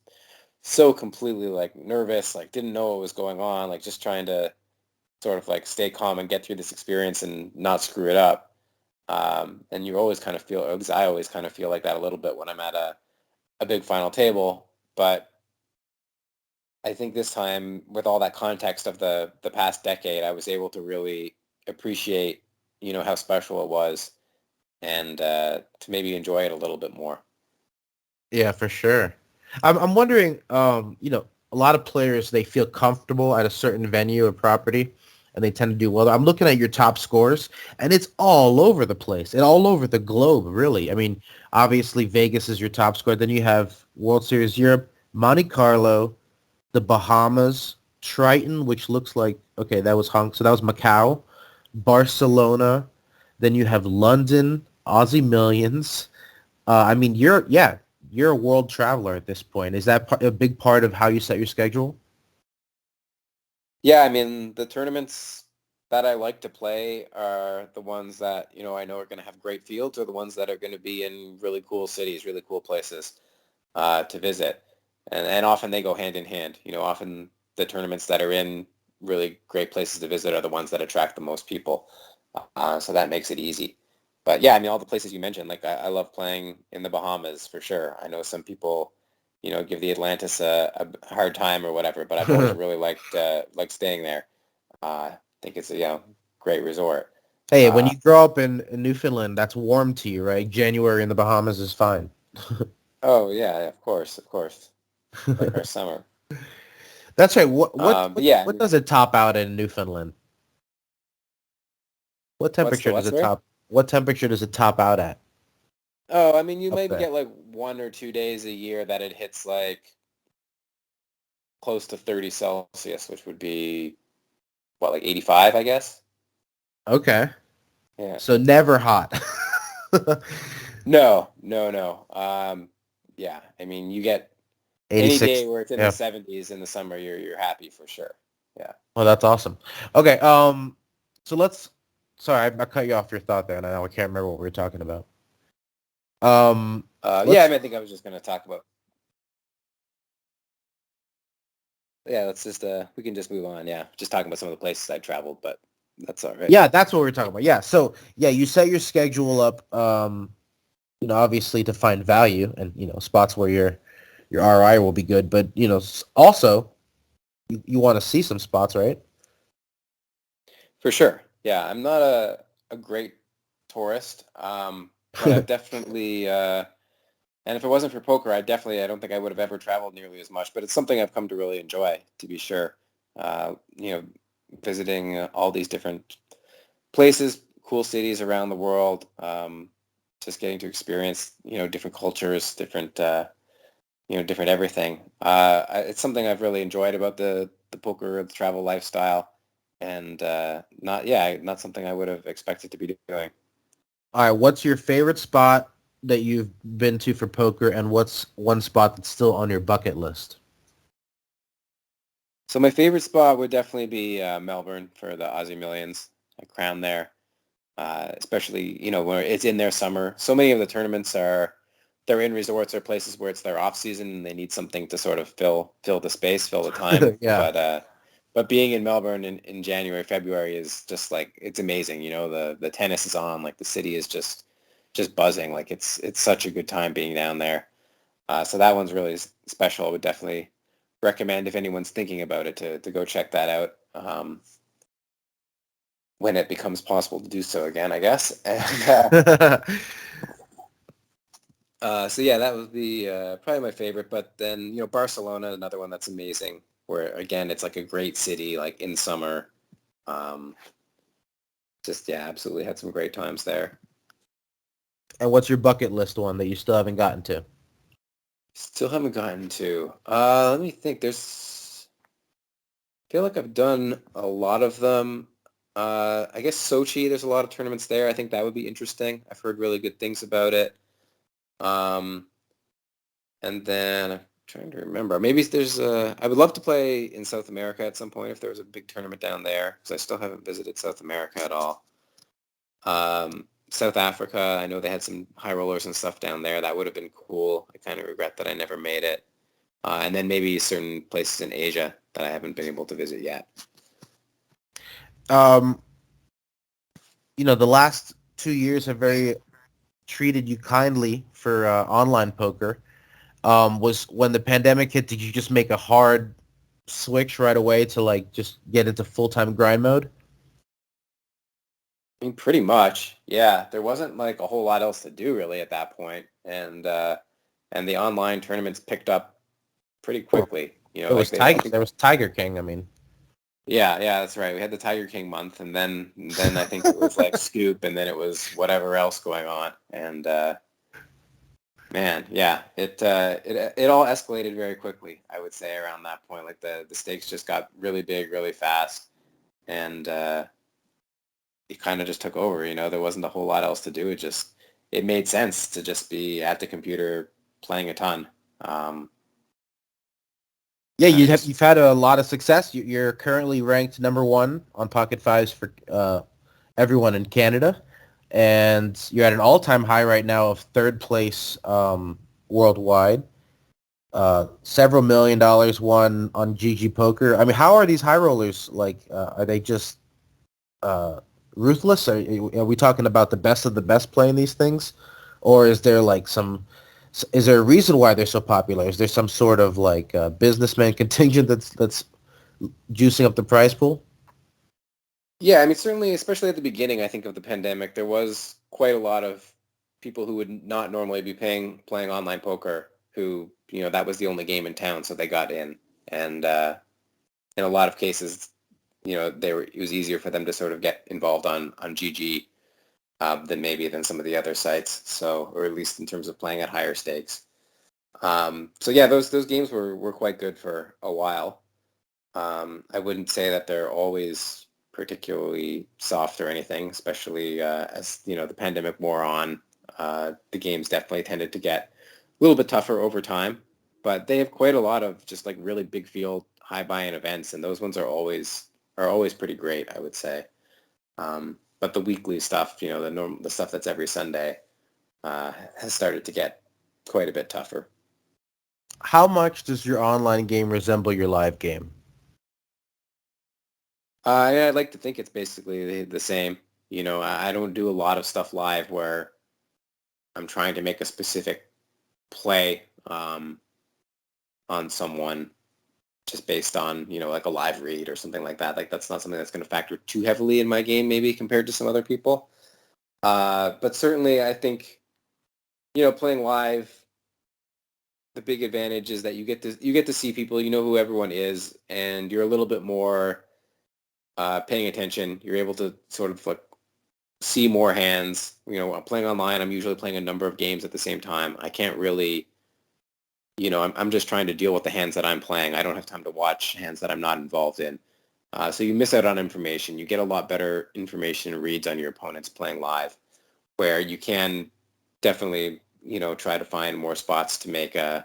so completely like nervous, like didn't know what was going on, like just trying to sort of like stay calm and get through this experience and not screw it up. And you always kind of feel, or at least I always kind of feel like that a little bit when I'm at a big final table. But I think this time, with all that context of the past decade, I was able to really appreciate, how special it was, and to maybe enjoy it a little bit more. Yeah, for sure. I'm wondering, a lot of players, they feel comfortable at a certain venue or property, and they tend to do well. I'm looking at your top scores, and it's all over the place. And all over the globe, really. I mean, obviously, Vegas is your top score. Then you have World Series Europe, Monte Carlo, the Bahamas, Triton, which looks like, okay, that was so that was Macau, Barcelona. Then you have London, Aussie Millions. I mean, you're a world traveler at this point. Is that a big part of how you set your schedule? Yeah, I mean, the tournaments that I like to play are the ones that, I know are going to have great fields, or the ones that are going to be in really cool cities, really cool places to visit. And often they go hand in hand. Often the tournaments that are in really great places to visit are the ones that attract the most people. So that makes it easy. But yeah, I mean, all the places you mentioned, like I love playing in the Bahamas for sure. I know some people, give the Atlantis a hard time or whatever, but I've always really liked staying there. I think it's a great resort. Hey, when you grow up in Newfoundland, that's warm to you, right? January in the Bahamas is fine. Oh yeah, of course, like our summer. That's right. What But yeah, what does it top out in Newfoundland? What temperature does it sorry? top? What temperature does it top out at Oh, I mean, you up maybe there? get like 1 or 2 days a year that it hits like close to 30 Celsius, which would be what, like 85, I guess. Okay, Yeah. so never hot. No, no, no. Yeah, I mean, you get any 86. day where it's in the Yeah. 70s in the summer, you're happy for sure. Yeah. Well, that's awesome. Okay. So let's. Sorry, I cut you off your thought there, and I can't remember what we were talking about. Yeah, I Let's. mean, I think I was just going to talk about. Yeah, let's just we can just move on. Yeah, just talking about some of the places I traveled, but that's all right. Yeah, that's what we were talking about. Yeah. So yeah, you set your schedule up. Obviously to find value and spots where your RI will be good, but also you want to see some spots, right? For sure. Yeah, I'm not a great tourist, but I've definitely, and if it wasn't for poker, I don't think I would have ever traveled nearly as much, but it's something I've come to really enjoy, to be sure. Uh, you know, Visiting all these different places, cool cities around the world, just getting to experience, different cultures, different everything. It's something I've really enjoyed about the poker, the travel lifestyle, and not something I would have expected to be doing. All right, what's your favorite spot that you've been to for poker, and what's one spot that's still on your bucket list? So my favorite spot would definitely be Melbourne for the Aussie Millions, a crown there, especially where it's in their summer. So many of the tournaments they're in resorts or places where it's their off season and they need something to sort of fill the space, fill the time. Yeah. But being in Melbourne in January, February is just like, it's amazing. The tennis is on, like the city is just buzzing. Like it's such a good time being down there. So that one's really special. I would definitely recommend if anyone's thinking about it to go check that out when it becomes possible to do so again, I guess. And, so yeah, that would be probably my favorite. But then, Barcelona, another one that's amazing, where again, it's like a great city, like in summer. Just, yeah, absolutely had some great times there. And what's your bucket list one that you still haven't gotten to? Still haven't gotten to. Let me think. I feel like I've done a lot of them. I guess Sochi, there's a lot of tournaments there. I think that would be interesting. I've heard really good things about it. And then I'm trying to remember. Maybe I would love to play in South America at some point if there was a big tournament down there, because I still haven't visited South America at all. South Africa, I know they had some high rollers and stuff down there. That would have been cool. I kind of regret that I never made it. And then maybe certain places in Asia that I haven't been able to visit yet. The last 2 years have very treated you kindly for online poker. Was when the pandemic hit, did you just make a hard switch right away to like just get into full-time grind mode? I mean, pretty much, yeah. There wasn't like a whole lot else to do really at that point, and the online tournaments picked up pretty quickly. There was Tiger King. I mean, yeah, that's right. We had the Tiger King month, and then I think it was like Scoop, and then it was whatever else going on, and man, yeah, it all escalated very quickly. I would say around that point, like the stakes just got really big, really fast, and it kind of just took over. There wasn't a whole lot else to do. It made sense to just be at the computer playing a ton. Yeah, you've had a lot of success. You're currently ranked number 1 on PocketFives for everyone in Canada, and you're at an all-time high right now of 3rd place worldwide. Several $1 million won on GG Poker. I mean, how are these high rollers like? Are they just ruthless? Are we talking about the best of the best playing these things, or is there like is there a reason why they're so popular? Is there some sort of like businessman contingent that's juicing up the prize pool? Yeah, I mean, certainly, especially at the beginning, I think, of the pandemic, there was quite a lot of people who would not normally be playing online poker who, that was the only game in town, so they got in. And in a lot of cases, it was easier for them to sort of get involved on GG than some of the other sites. So, or at least in terms of playing at higher stakes. So yeah, those games were quite good for a while. I wouldn't say that they're always particularly soft or anything, especially as the pandemic wore on. The games definitely tended to get a little bit tougher over time, but they have quite a lot of just like really big field, high buy-in events, and those ones are always pretty great, I would say. But the weekly stuff, the stuff that's every Sunday, has started to get quite a bit tougher. How much does your online game resemble your live game? I'd like to think it's basically the same. I don't do a lot of stuff live where I'm trying to make a specific play on someone just based on, like a live read or something like that. Like that's not something that's going to factor too heavily in my game, maybe compared to some other people. But certainly I think, playing live, the big advantage is that you get to see people, who everyone is, and you're a little bit more paying attention. You're able to sort of like see more hands. I'm playing online. I'm usually playing a number of games at the same time. I can't really, I'm just trying to deal with the hands that I'm playing. I don't have time to watch hands that I'm not involved in. So you miss out on information. You get a lot better information and reads on your opponents playing live, where you can definitely, try to find more spots to make an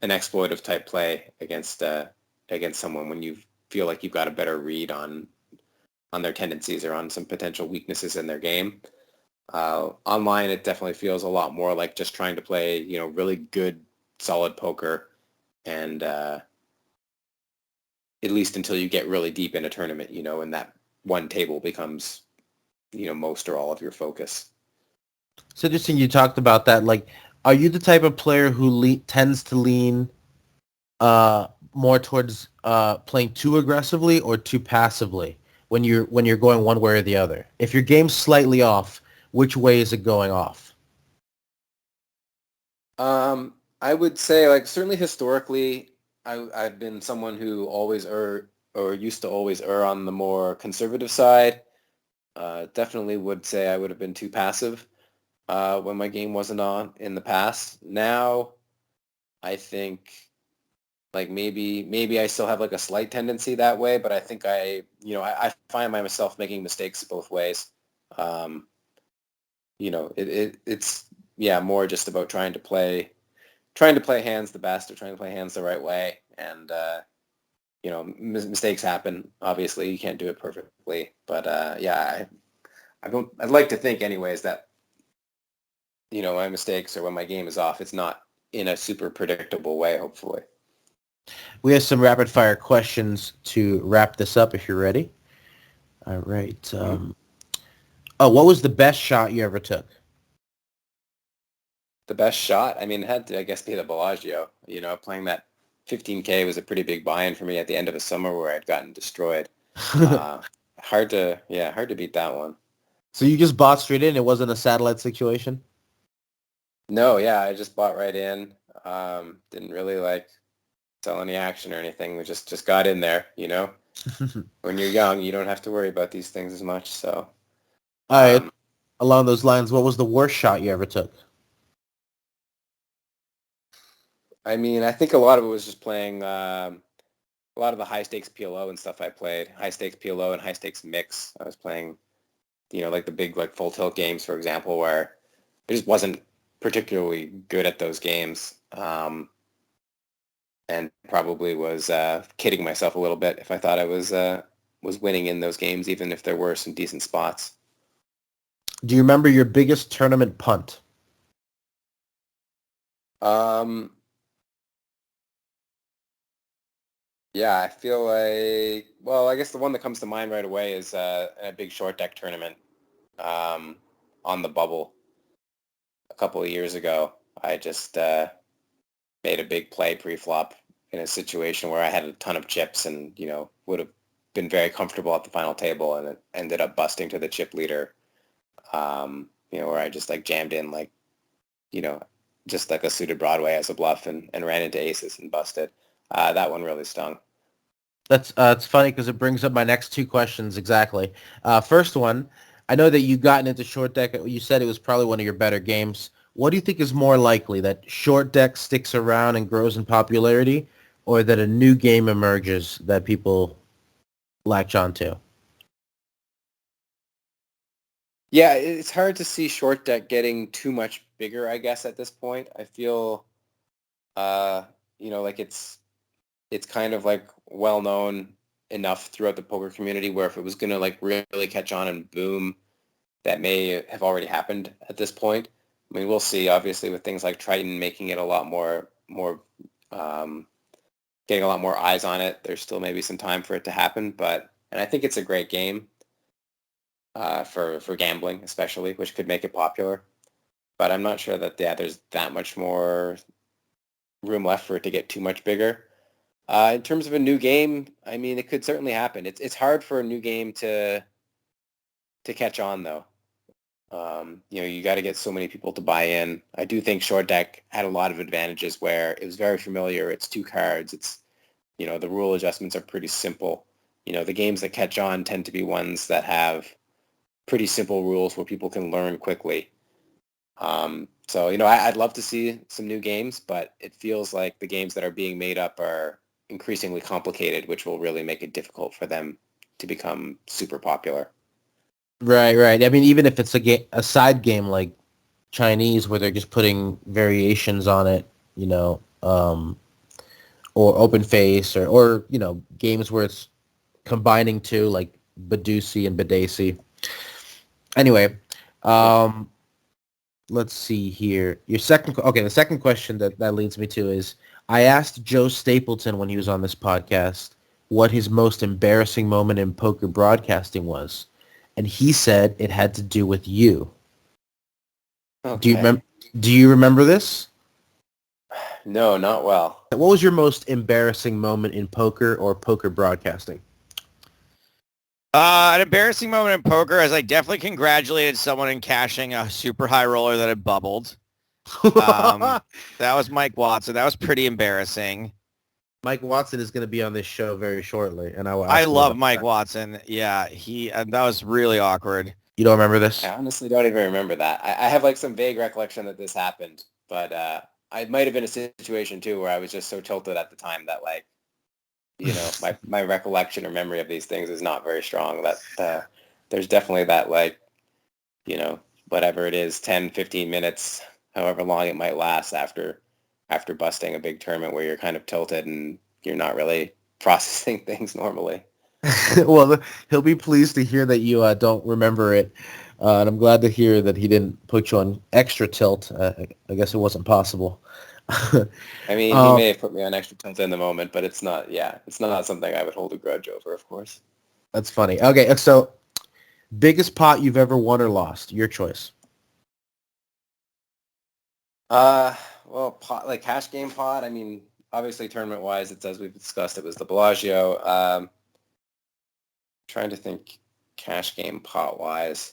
exploitive type play against someone when you feel like you've got a better read on their tendencies or on some potential weaknesses in their game. Online, it definitely feels a lot more like just trying to play, really good, solid poker, and at least until you get really deep in a tournament, and that one table becomes, most or all of your focus. It's interesting you talked about that. Like, Are you the type of player who tends to lean more towards playing too aggressively or too passively when you're going one way or the other? If your game's slightly off, which way is it going off? I would say, like, certainly historically, I've been someone who always or used to always err on the more conservative side. Definitely would say I would have been too passive when my game wasn't on in the past. Now, I think like maybe I still have like a slight tendency that way, but I think I find myself making mistakes both ways. Um, it's yeah, more just about trying to play hands the best or trying to play hands the right way. And, mistakes happen. Obviously, you can't do it perfectly. But, I'd like to think anyways that, my mistakes or when my game is off, it's not in a super predictable way, hopefully. We have some rapid fire questions to wrap this up if you're ready. All right. What was the best shot you ever took? The best shot? I mean, it had to, I guess, be the Bellagio. Playing that 15K was a pretty big buy-in for me at the end of a summer where I'd gotten destroyed. Hard to beat that one. So you just bought straight in? It wasn't a satellite situation? No, yeah, I just bought right in. Didn't really sell any action or anything. We just got in there, When you're young, you don't have to worry about these things as much. So, all right. Along those lines, what was the worst shot you ever took? I mean, I think a lot of it was just playing a lot of the high stakes PLO and stuff I played. High stakes PLO and high stakes mix. I was playing, like the big full tilt games, for example, where I just wasn't particularly good at those games. And probably was kidding myself a little bit if I thought I was winning in those games, even if there were some decent spots. Do you remember your biggest tournament punt? Yeah, I feel like, well, I guess the one that comes to mind right away is a big short deck tournament on the bubble a couple of years ago. I just made a big play pre-flop in a situation where I had a ton of chips and, would have been very comfortable at the final table, and it ended up busting to the chip leader, where I just jammed in just like a suited Broadway as a bluff and ran into aces and busted. That one really stung. That's it's funny because it brings up my next two questions exactly. First one, I know that you've gotten into short deck. You said it was probably one of your better games. What do you think is more likely, that short deck sticks around and grows in popularity, or that a new game emerges that people latch onto? Yeah, it's hard to see short deck getting too much bigger, I guess, at this point. I feel, like it's kind of well known enough throughout the poker community where if it was going to really catch on and boom, that may have already happened at this point. I mean, we'll see, obviously, with things like Triton making it a lot more, getting a lot more eyes on it. There's still maybe some time for it to happen, and I think it's a great game for gambling, especially, which could make it popular. But I'm not sure that, there's that much more room left for it to get too much bigger. In terms of a new game, I mean, it could certainly happen. It's hard for a new game to catch on, though. You got to get so many people to buy in. I do think short deck had a lot of advantages where it was very familiar. It's two cards. It's, the rule adjustments are pretty simple. The games that catch on tend to be ones that have pretty simple rules where people can learn quickly. So, I'd love to see some new games, but it feels like the games that are being made up are increasingly complicated, which will really make it difficult for them to become super popular. Right. I mean, even if it's a side game like Chinese where they're just putting variations on it, or open face or games where it's combining two, like Badusi and Badesi. Anyway, let's see here. The second question that leads me to is, I asked Joe Stapleton when he was on this podcast what his most embarrassing moment in poker broadcasting was, and he said it had to do with you. Okay. Do you remember this? No, not well. What was your most embarrassing moment in poker or poker broadcasting? An embarrassing moment in poker is I definitely congratulated someone in cashing a super high roller that had bubbled. That was Mike Watson. That was pretty embarrassing. Mike Watson is going to be on this show very shortly, and I will I ask him love about Mike that. Watson. Yeah, that was really awkward. You don't remember this? I honestly don't even remember that. I have like some vague recollection that this happened, but it might have been a situation too where I was just so tilted at the time that like, you know, my recollection or memory of these things is not very strong. That there's definitely that like, you know, whatever it is, 10, 15 minutes, however long it might last after busting a big tournament where you're kind of tilted and you're not really processing things normally. Well, he'll be pleased to hear that you don't remember it, and I'm glad to hear that he didn't put you on extra tilt. I guess it wasn't possible. I mean, he may have put me on extra tilt in the moment, but it's not something I would hold a grudge over, of course. That's funny. Okay, so biggest pot you've ever won or lost? Your choice. Well, pot, like cash game pot, I mean, obviously tournament-wise, it's as we've discussed, it was the Bellagio. Trying to think cash game pot-wise.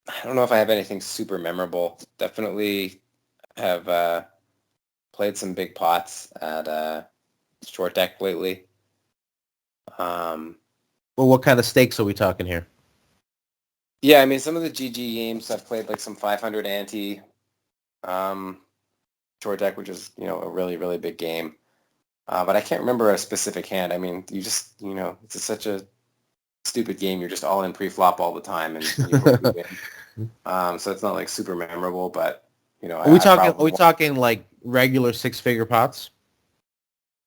I don't know if I have anything super memorable. Definitely have played some big pots at Short Deck lately. Well, what kind of stakes are we talking here? Yeah, I mean, some of the GG games, I've played like some 500 ante Short Deck, which is, you know, a really, really big game. But I can't remember a specific hand. I mean, you just, you know, it's such a stupid game. You're just all in pre-flop all the time, and you hope you win. So it's not like super memorable, but you know, Are we talking like regular six-figure pots?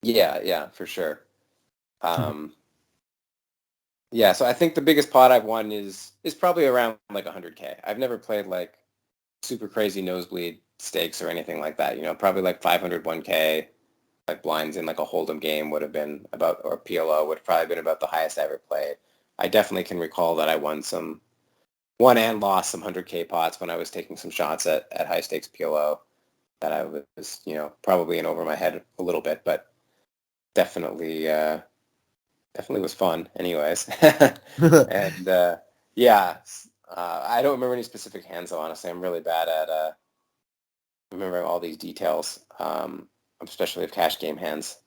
Yeah, for sure. Yeah, so I think the biggest pot I've won is probably around like 100K. I've never played like super crazy nosebleed stakes or anything like that. You know, probably like 500 1K. Like blinds in like a hold'em game would have been about, or PLO would have probably been about the highest I ever played. I definitely can recall that I won and lost some 100K pots when I was taking some shots at high stakes PLO that I was, you know, probably in over my head a little bit, but definitely was fun anyways. And yeah, I don't remember any specific hands though, honestly. I'm really bad at remembering all these details. Especially of cash game hands.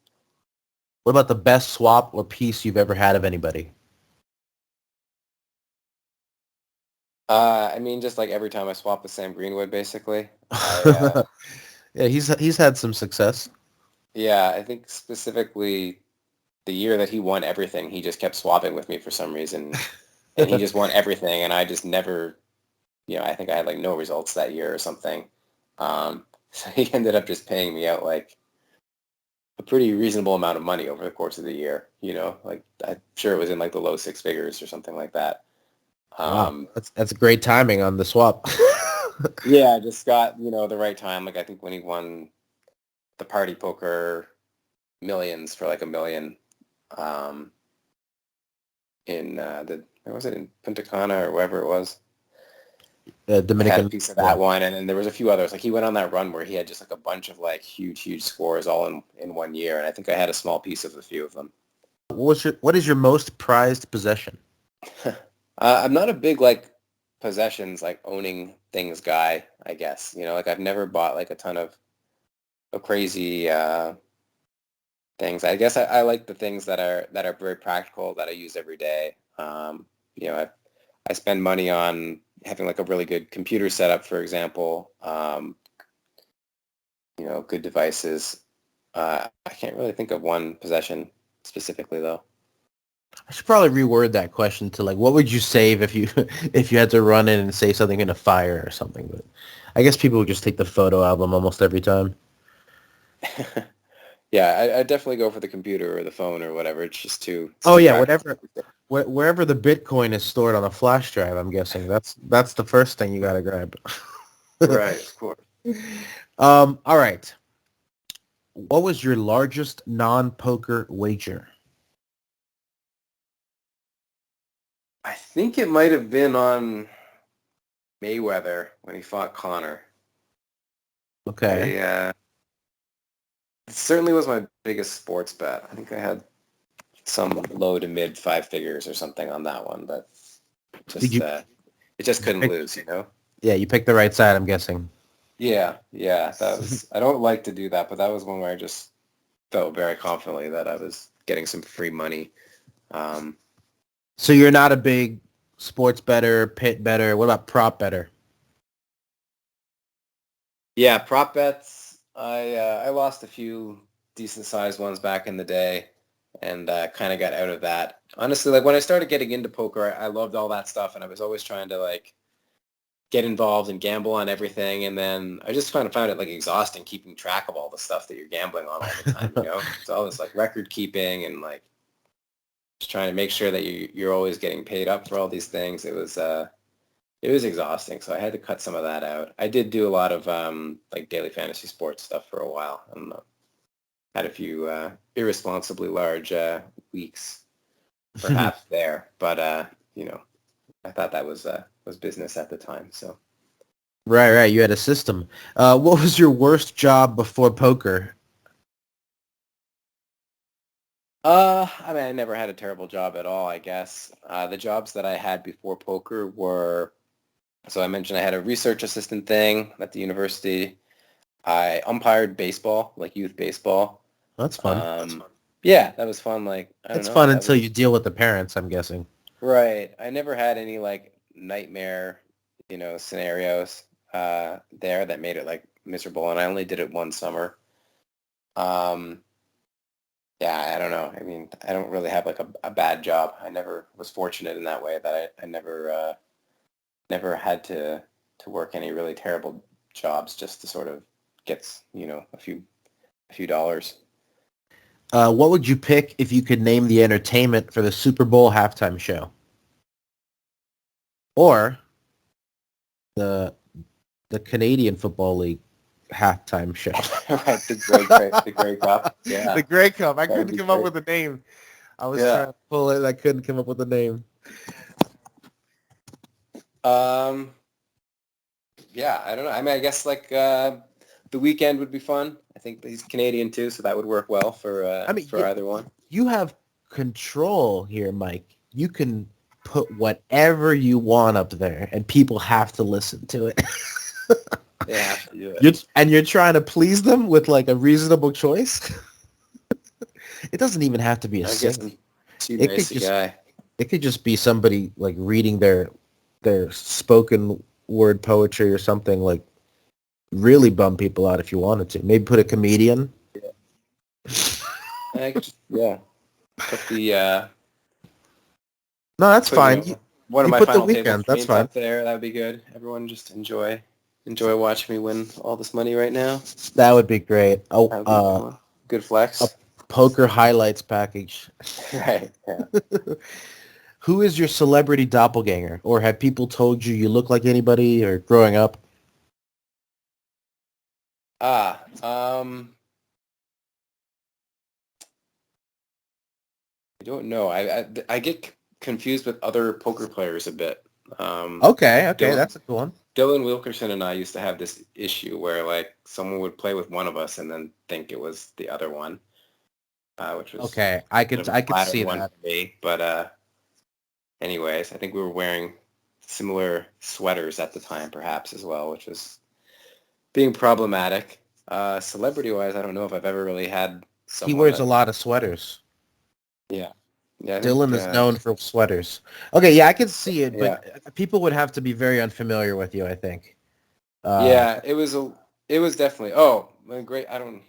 What about the best swap or piece you've ever had of anybody? I mean, just like every time I swap with Sam Greenwood, basically. Yeah, he's had some success. Yeah, I think specifically the year that he won everything, he just kept swapping with me for some reason, and he just won everything, and I just never, you know, I think I had like no results that year or something. So he ended up just paying me out like a pretty reasonable amount of money over the course of the year. You know, like I'm sure it was in like the low six figures or something like that. Wow, that's great timing on the swap. Yeah, I just got, you know, the right time. Like I think when he won the Party Poker Millions for like $1 million in where was it, in Punta Cana or wherever it was. Dominican. I had a piece of that one, and then there was a few others. Like he went on that run where he had just like a bunch of like huge scores all in 1 year, and I think I had a small piece of a few of them. What is your most prized possession? I'm not a big like possessions, like owning things guy, I guess. You know, like I've never bought like a ton of crazy things. I guess I like the things that are very practical that I use every day. You know, I spend money on having like a really good computer setup, for example. You know, good devices. I can't really think of one possession specifically though. I should probably reword that question to like, what would you save if you if you had to run in and save something in a fire or something? But I guess people would just take the photo album almost every time. Yeah, I definitely go for the computer or the phone or whatever. It's just too. Oh yeah, wherever the Bitcoin is stored on a flash drive, I'm guessing that's the first thing you got to grab. Right, of course. All right. What was your largest non-poker wager? I think it might have been on Mayweather when he fought Conor. Okay. It certainly was my biggest sports bet. I think I had some low to mid 5 figures or something on that one, but just it just couldn't lose, you know? Yeah, you picked the right side, I'm guessing. Yeah. That was. I don't like to do that, but that was one where I just felt very confidently that I was getting some free money. So you're not a big sports bettor, pit bettor. What about prop bettor? Yeah, prop bets. I lost a few decent sized ones back in the day, and kind of got out of that. Honestly, like when I started getting into poker, I loved all that stuff, and I was always trying to like get involved and gamble on everything, and then I just kind of found it like exhausting keeping track of all the stuff that you're gambling on all the time. You know, it's all this like record keeping and like just trying to make sure that you're always getting paid up for all these things. It was exhausting, so I had to cut some of that out. I did do a lot of like daily fantasy sports stuff for a while, and had a few irresponsibly large weeks, perhaps there. But you know, I thought that was business at the time. So Right. You had a system. What was your worst job before poker? I mean, I never had a terrible job at all, I guess. The jobs that I had before poker were, so I mentioned I had a research assistant thing at the university. I umpired baseball, like youth baseball. That's fun. Yeah, that was fun. Like, I don't It's know. fun until you deal with the parents, I'm guessing. Right. I never had any like nightmare, scenarios there that made it like miserable, and I only did it one summer. Yeah, I don't know. I mean, I don't really have like a bad job. I never was fortunate in that way that I never had to work any really terrible jobs just to sort of get, a few dollars. What would you pick if you could name the entertainment for the Super Bowl halftime show? Or the Canadian Football League halftime show? Right, the Grey Cup. Yeah. The Grey Cup. I That'd couldn't be come up great. with a name. I was trying to pull it. I couldn't come up with a name. Yeah, I don't know. I mean, I guess like the weekend would be fun. I think he's Canadian too, so that would work well for either one. You have control here, Mike. You can put whatever you want up there, and people have to listen to it. They have to do it. You're trying to please them with like a reasonable choice. It doesn't even have to be a sing. Too nice a guy. It could just be somebody like reading their spoken word poetry or something, like really bum people out if you wanted to. Maybe put a comedian. Yeah. Put the No, that's fine. One of you my put the final weekend. table That's screens fine. up there. That would be good. Everyone just enjoy watching me win all this money right now. That would be great. Good flex. A poker highlights package. Right. Yeah. Who is your celebrity doppelganger? Or have people told you look like anybody or growing up? I don't know. I get confused with other poker players a bit. Okay, that's a cool one. Dylan Wilkerson and I used to have this issue where like someone would play with one of us and then think it was the other one, which was okay. I could see one that. for me. But anyways, I think we were wearing similar sweaters at the time, perhaps as well, which was being problematic. Celebrity-wise, I don't know if I've ever really had someone. He wears a lot of sweaters. Yeah. Dylan is known for sweaters. Okay, yeah, I can see it, but people would have to be very unfamiliar with you, I think. Yeah, it was definitely. Oh, great! I don't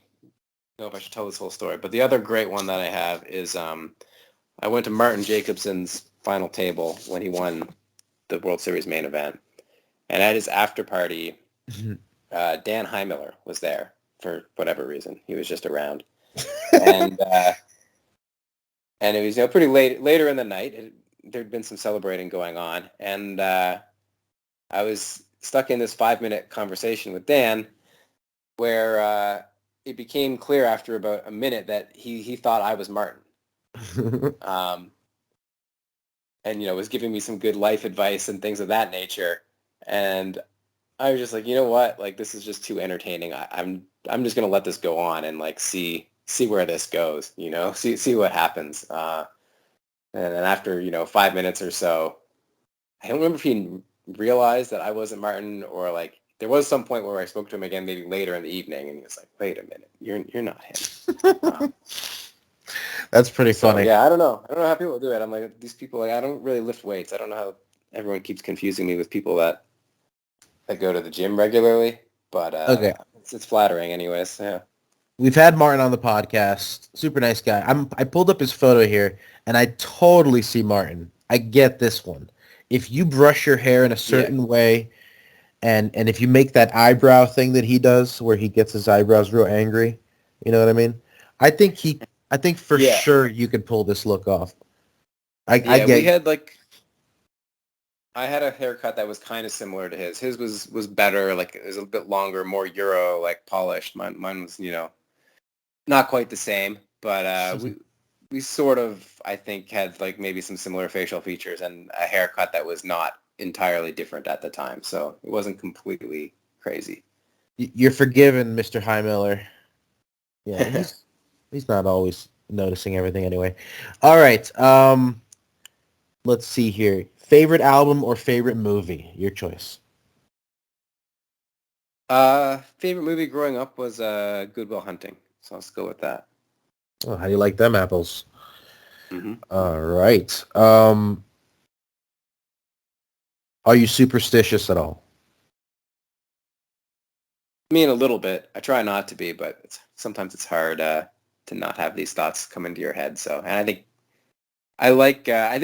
know if I should tell this whole story, but the other great one that I have is I went to Martin Jacobson's final table when he won the World Series main event, and at his after party, Dan Heimiller was there for whatever reason. He was just around, and. And it was pretty later in the night. There'd been some celebrating going on, and I was stuck in this 5-minute conversation with Dan, where it became clear after about a minute that he thought I was Martin, and was giving me some good life advice and things of that nature. And I was just like, you know what? Like, this is just too entertaining. I'm just gonna let this go on and like see where this goes. You know, see what happens. And then after 5 minutes or so, I don't remember if he realized that I wasn't Martin, or like there was some point where I spoke to him again, maybe later in the evening, and he was like, "Wait a minute, you're not him." That's pretty funny. Yeah, I don't know how people do it. I'm like, these people, like, I don't really lift weights. I don't know how everyone keeps confusing me with people that go to the gym regularly, but Okay. it's flattering anyways. Yeah. We've had Martin on the podcast. Super nice guy. I pulled up his photo here, and I totally see Martin. I get this one. If you brush your hair in a certain way, and if you make that eyebrow thing that he does, where he gets his eyebrows real angry, you know what I mean? I think for sure you could pull this look off. I get. I had a haircut that was kind of similar to his. His was better, like it was a bit longer, more Euro, like polished. Mine was, not quite the same, but we sort of, I think, had like maybe some similar facial features and a haircut that was not entirely different at the time. So it wasn't completely crazy. You're forgiven, Mr. Highmiller. Yeah, he's not always noticing everything anyway. All right. Let's see here. Favorite album or favorite movie? Your choice. Favorite movie growing up was Good Will Hunting. So let's go with that. Oh, how do you like them apples? Mm-hmm. All right. Are you superstitious at all? I mean, a little bit. I try not to be, but sometimes it's hard to not have these thoughts come into your head. So, and I think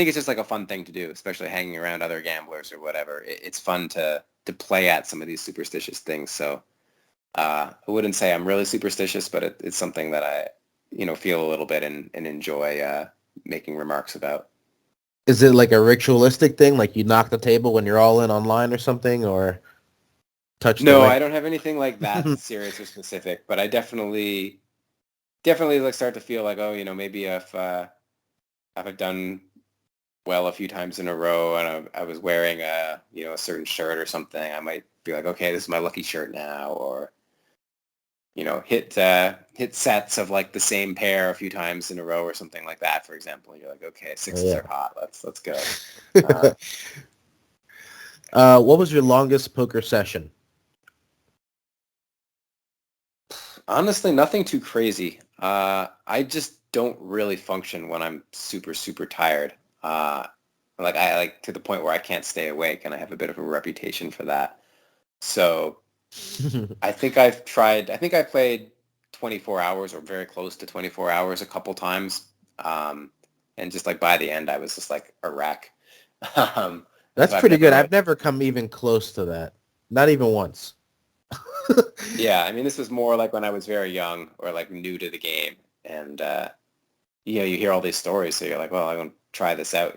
it's just like a fun thing to do, especially hanging around other gamblers or whatever. It's fun to play at some of these superstitious things. So I wouldn't say I'm really superstitious, but it's something that I, feel a little bit and enjoy making remarks about. Is it like a ritualistic thing, like you knock the table when you're all in online or something, or touch the No, ring? I don't have anything like that serious or specific, but I definitely like start to feel like, oh, maybe if I've done well a few times in a row and I was wearing a certain shirt or something, I might be like, okay, this is my lucky shirt now, or hit sets of like the same pair a few times in a row or something like that. For example, you're like, okay, sixes are hot. Let's go. What was your longest poker session? Honestly, nothing too crazy. I just don't really function when I'm super, super tired. Like I like to the point where I can't stay awake, and I have a bit of a reputation for that. So I think I played 24 hours or very close to 24 hours a couple times. And just like by the end, I was just like a wreck. That's pretty good. I've never come even close to that. Not even once. Yeah, I mean, this was more like when I was very young or like new to the game. And, you hear all these stories. So you're like, well, I'm going to try this out,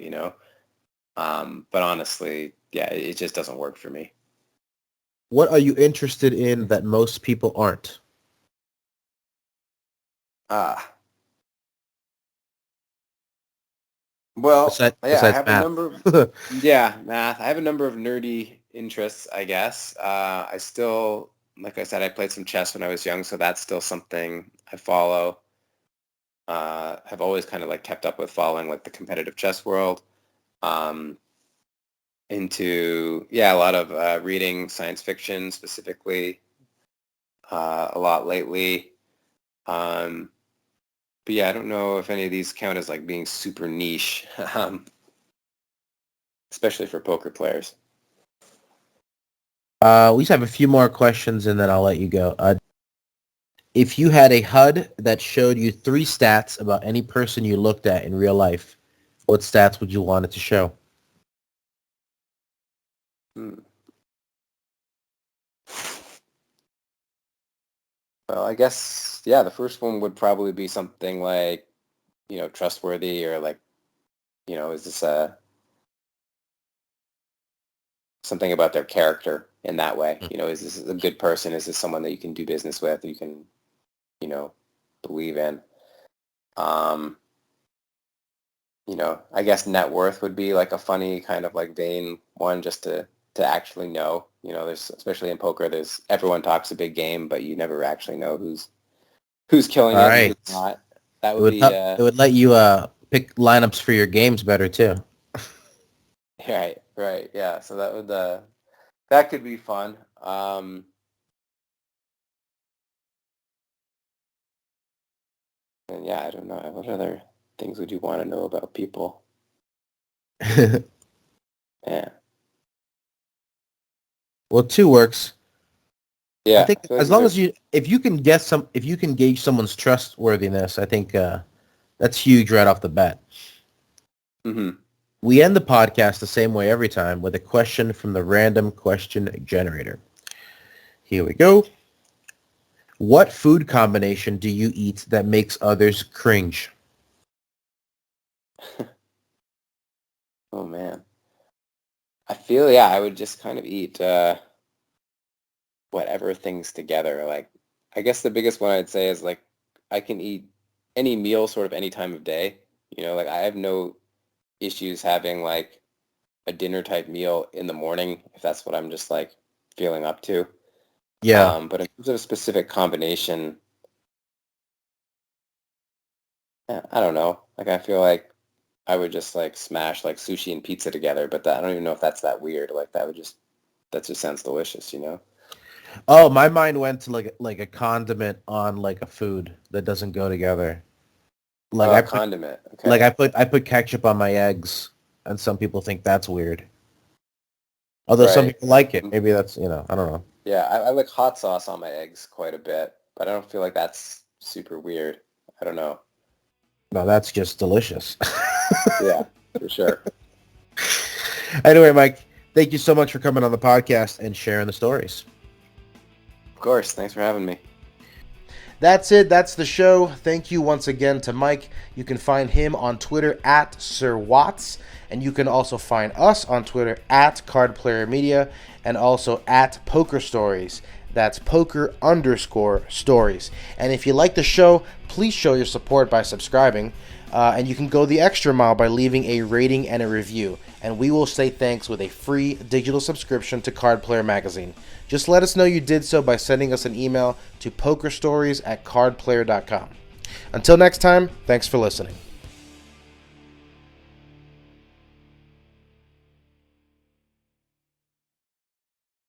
But honestly, yeah, it just doesn't work for me. What are you interested in that most people aren't? Well, Besides I have math. a number of, math. I have a number of nerdy interests, I guess. I still, like I said, I played some chess when I was young, so that's still something I follow. Have always kind of like kept up with following like the competitive chess world. Into a lot of reading science fiction specifically, a lot lately. But yeah, I don't know if any of these count as like being super niche, especially for poker players. We just have a few more questions and then I'll let you go. If you had a HUD that showed you 3 stats about any person you looked at in real life, what stats would you want it to show? Well, I guess, the first one would probably be something like, trustworthy, or like, is this something about their character in that way? Is this a good person? Is this someone that you can do business with, you can, believe in? I guess net worth would be like a funny kind of like vain one, just to to actually know. You know, there's, especially in poker, there's, everyone talks a big game, but you never actually know who's killing it and who's not. That would be it would let you pick lineups for your games better too. right, yeah. So that could be fun. And yeah, I don't know. What other things would you want to know about people? Yeah. Well, 2 works. Yeah. I think as long as if you can gauge someone's trustworthiness, I think that's huge right off the bat. Mm-hmm. We end the podcast the same way every time, with a question from the random question generator. Here we go. What food combination do you eat that makes others cringe? Oh man. I feel, yeah, I would just kind of eat whatever things together. Like, I guess the biggest one I'd say is, like, I can eat any meal sort of any time of day. You know, like, I have no issues having, like, a dinner type meal in the morning if that's what I'm just, like, feeling up to. Yeah. But in terms of a specific combination, I don't know. Like, I feel like I would just, like, smash, like, sushi and pizza together, but I don't even know if that's that weird. Like, that just sounds delicious, you know? Oh, my mind went to like a condiment on like a food that doesn't go together. Like condiment. Okay. Like I put ketchup on my eggs, and some people think that's weird. Although some people like it. Maybe that's, I don't know. Yeah, I like hot sauce on my eggs quite a bit, but I don't feel like that's super weird. I don't know. No, that's just delicious. Yeah, for sure. Anyway, Mike, thank you so much for coming on the podcast and sharing the stories. Of course. Thanks for having me. That's it. That's the show. Thank you once again to Mike. You can find him on Twitter at SirWatts, and you can also find us on Twitter at CardPlayerMedia and also at PokerStories. That's poker_stories. And if you like the show, please show your support by subscribing. And you can go the extra mile by leaving a rating and a review. And we will say thanks with a free digital subscription to Card Player Magazine. Just let us know you did so by sending us an email to pokerstories@cardplayer.com. Until next time, thanks for listening.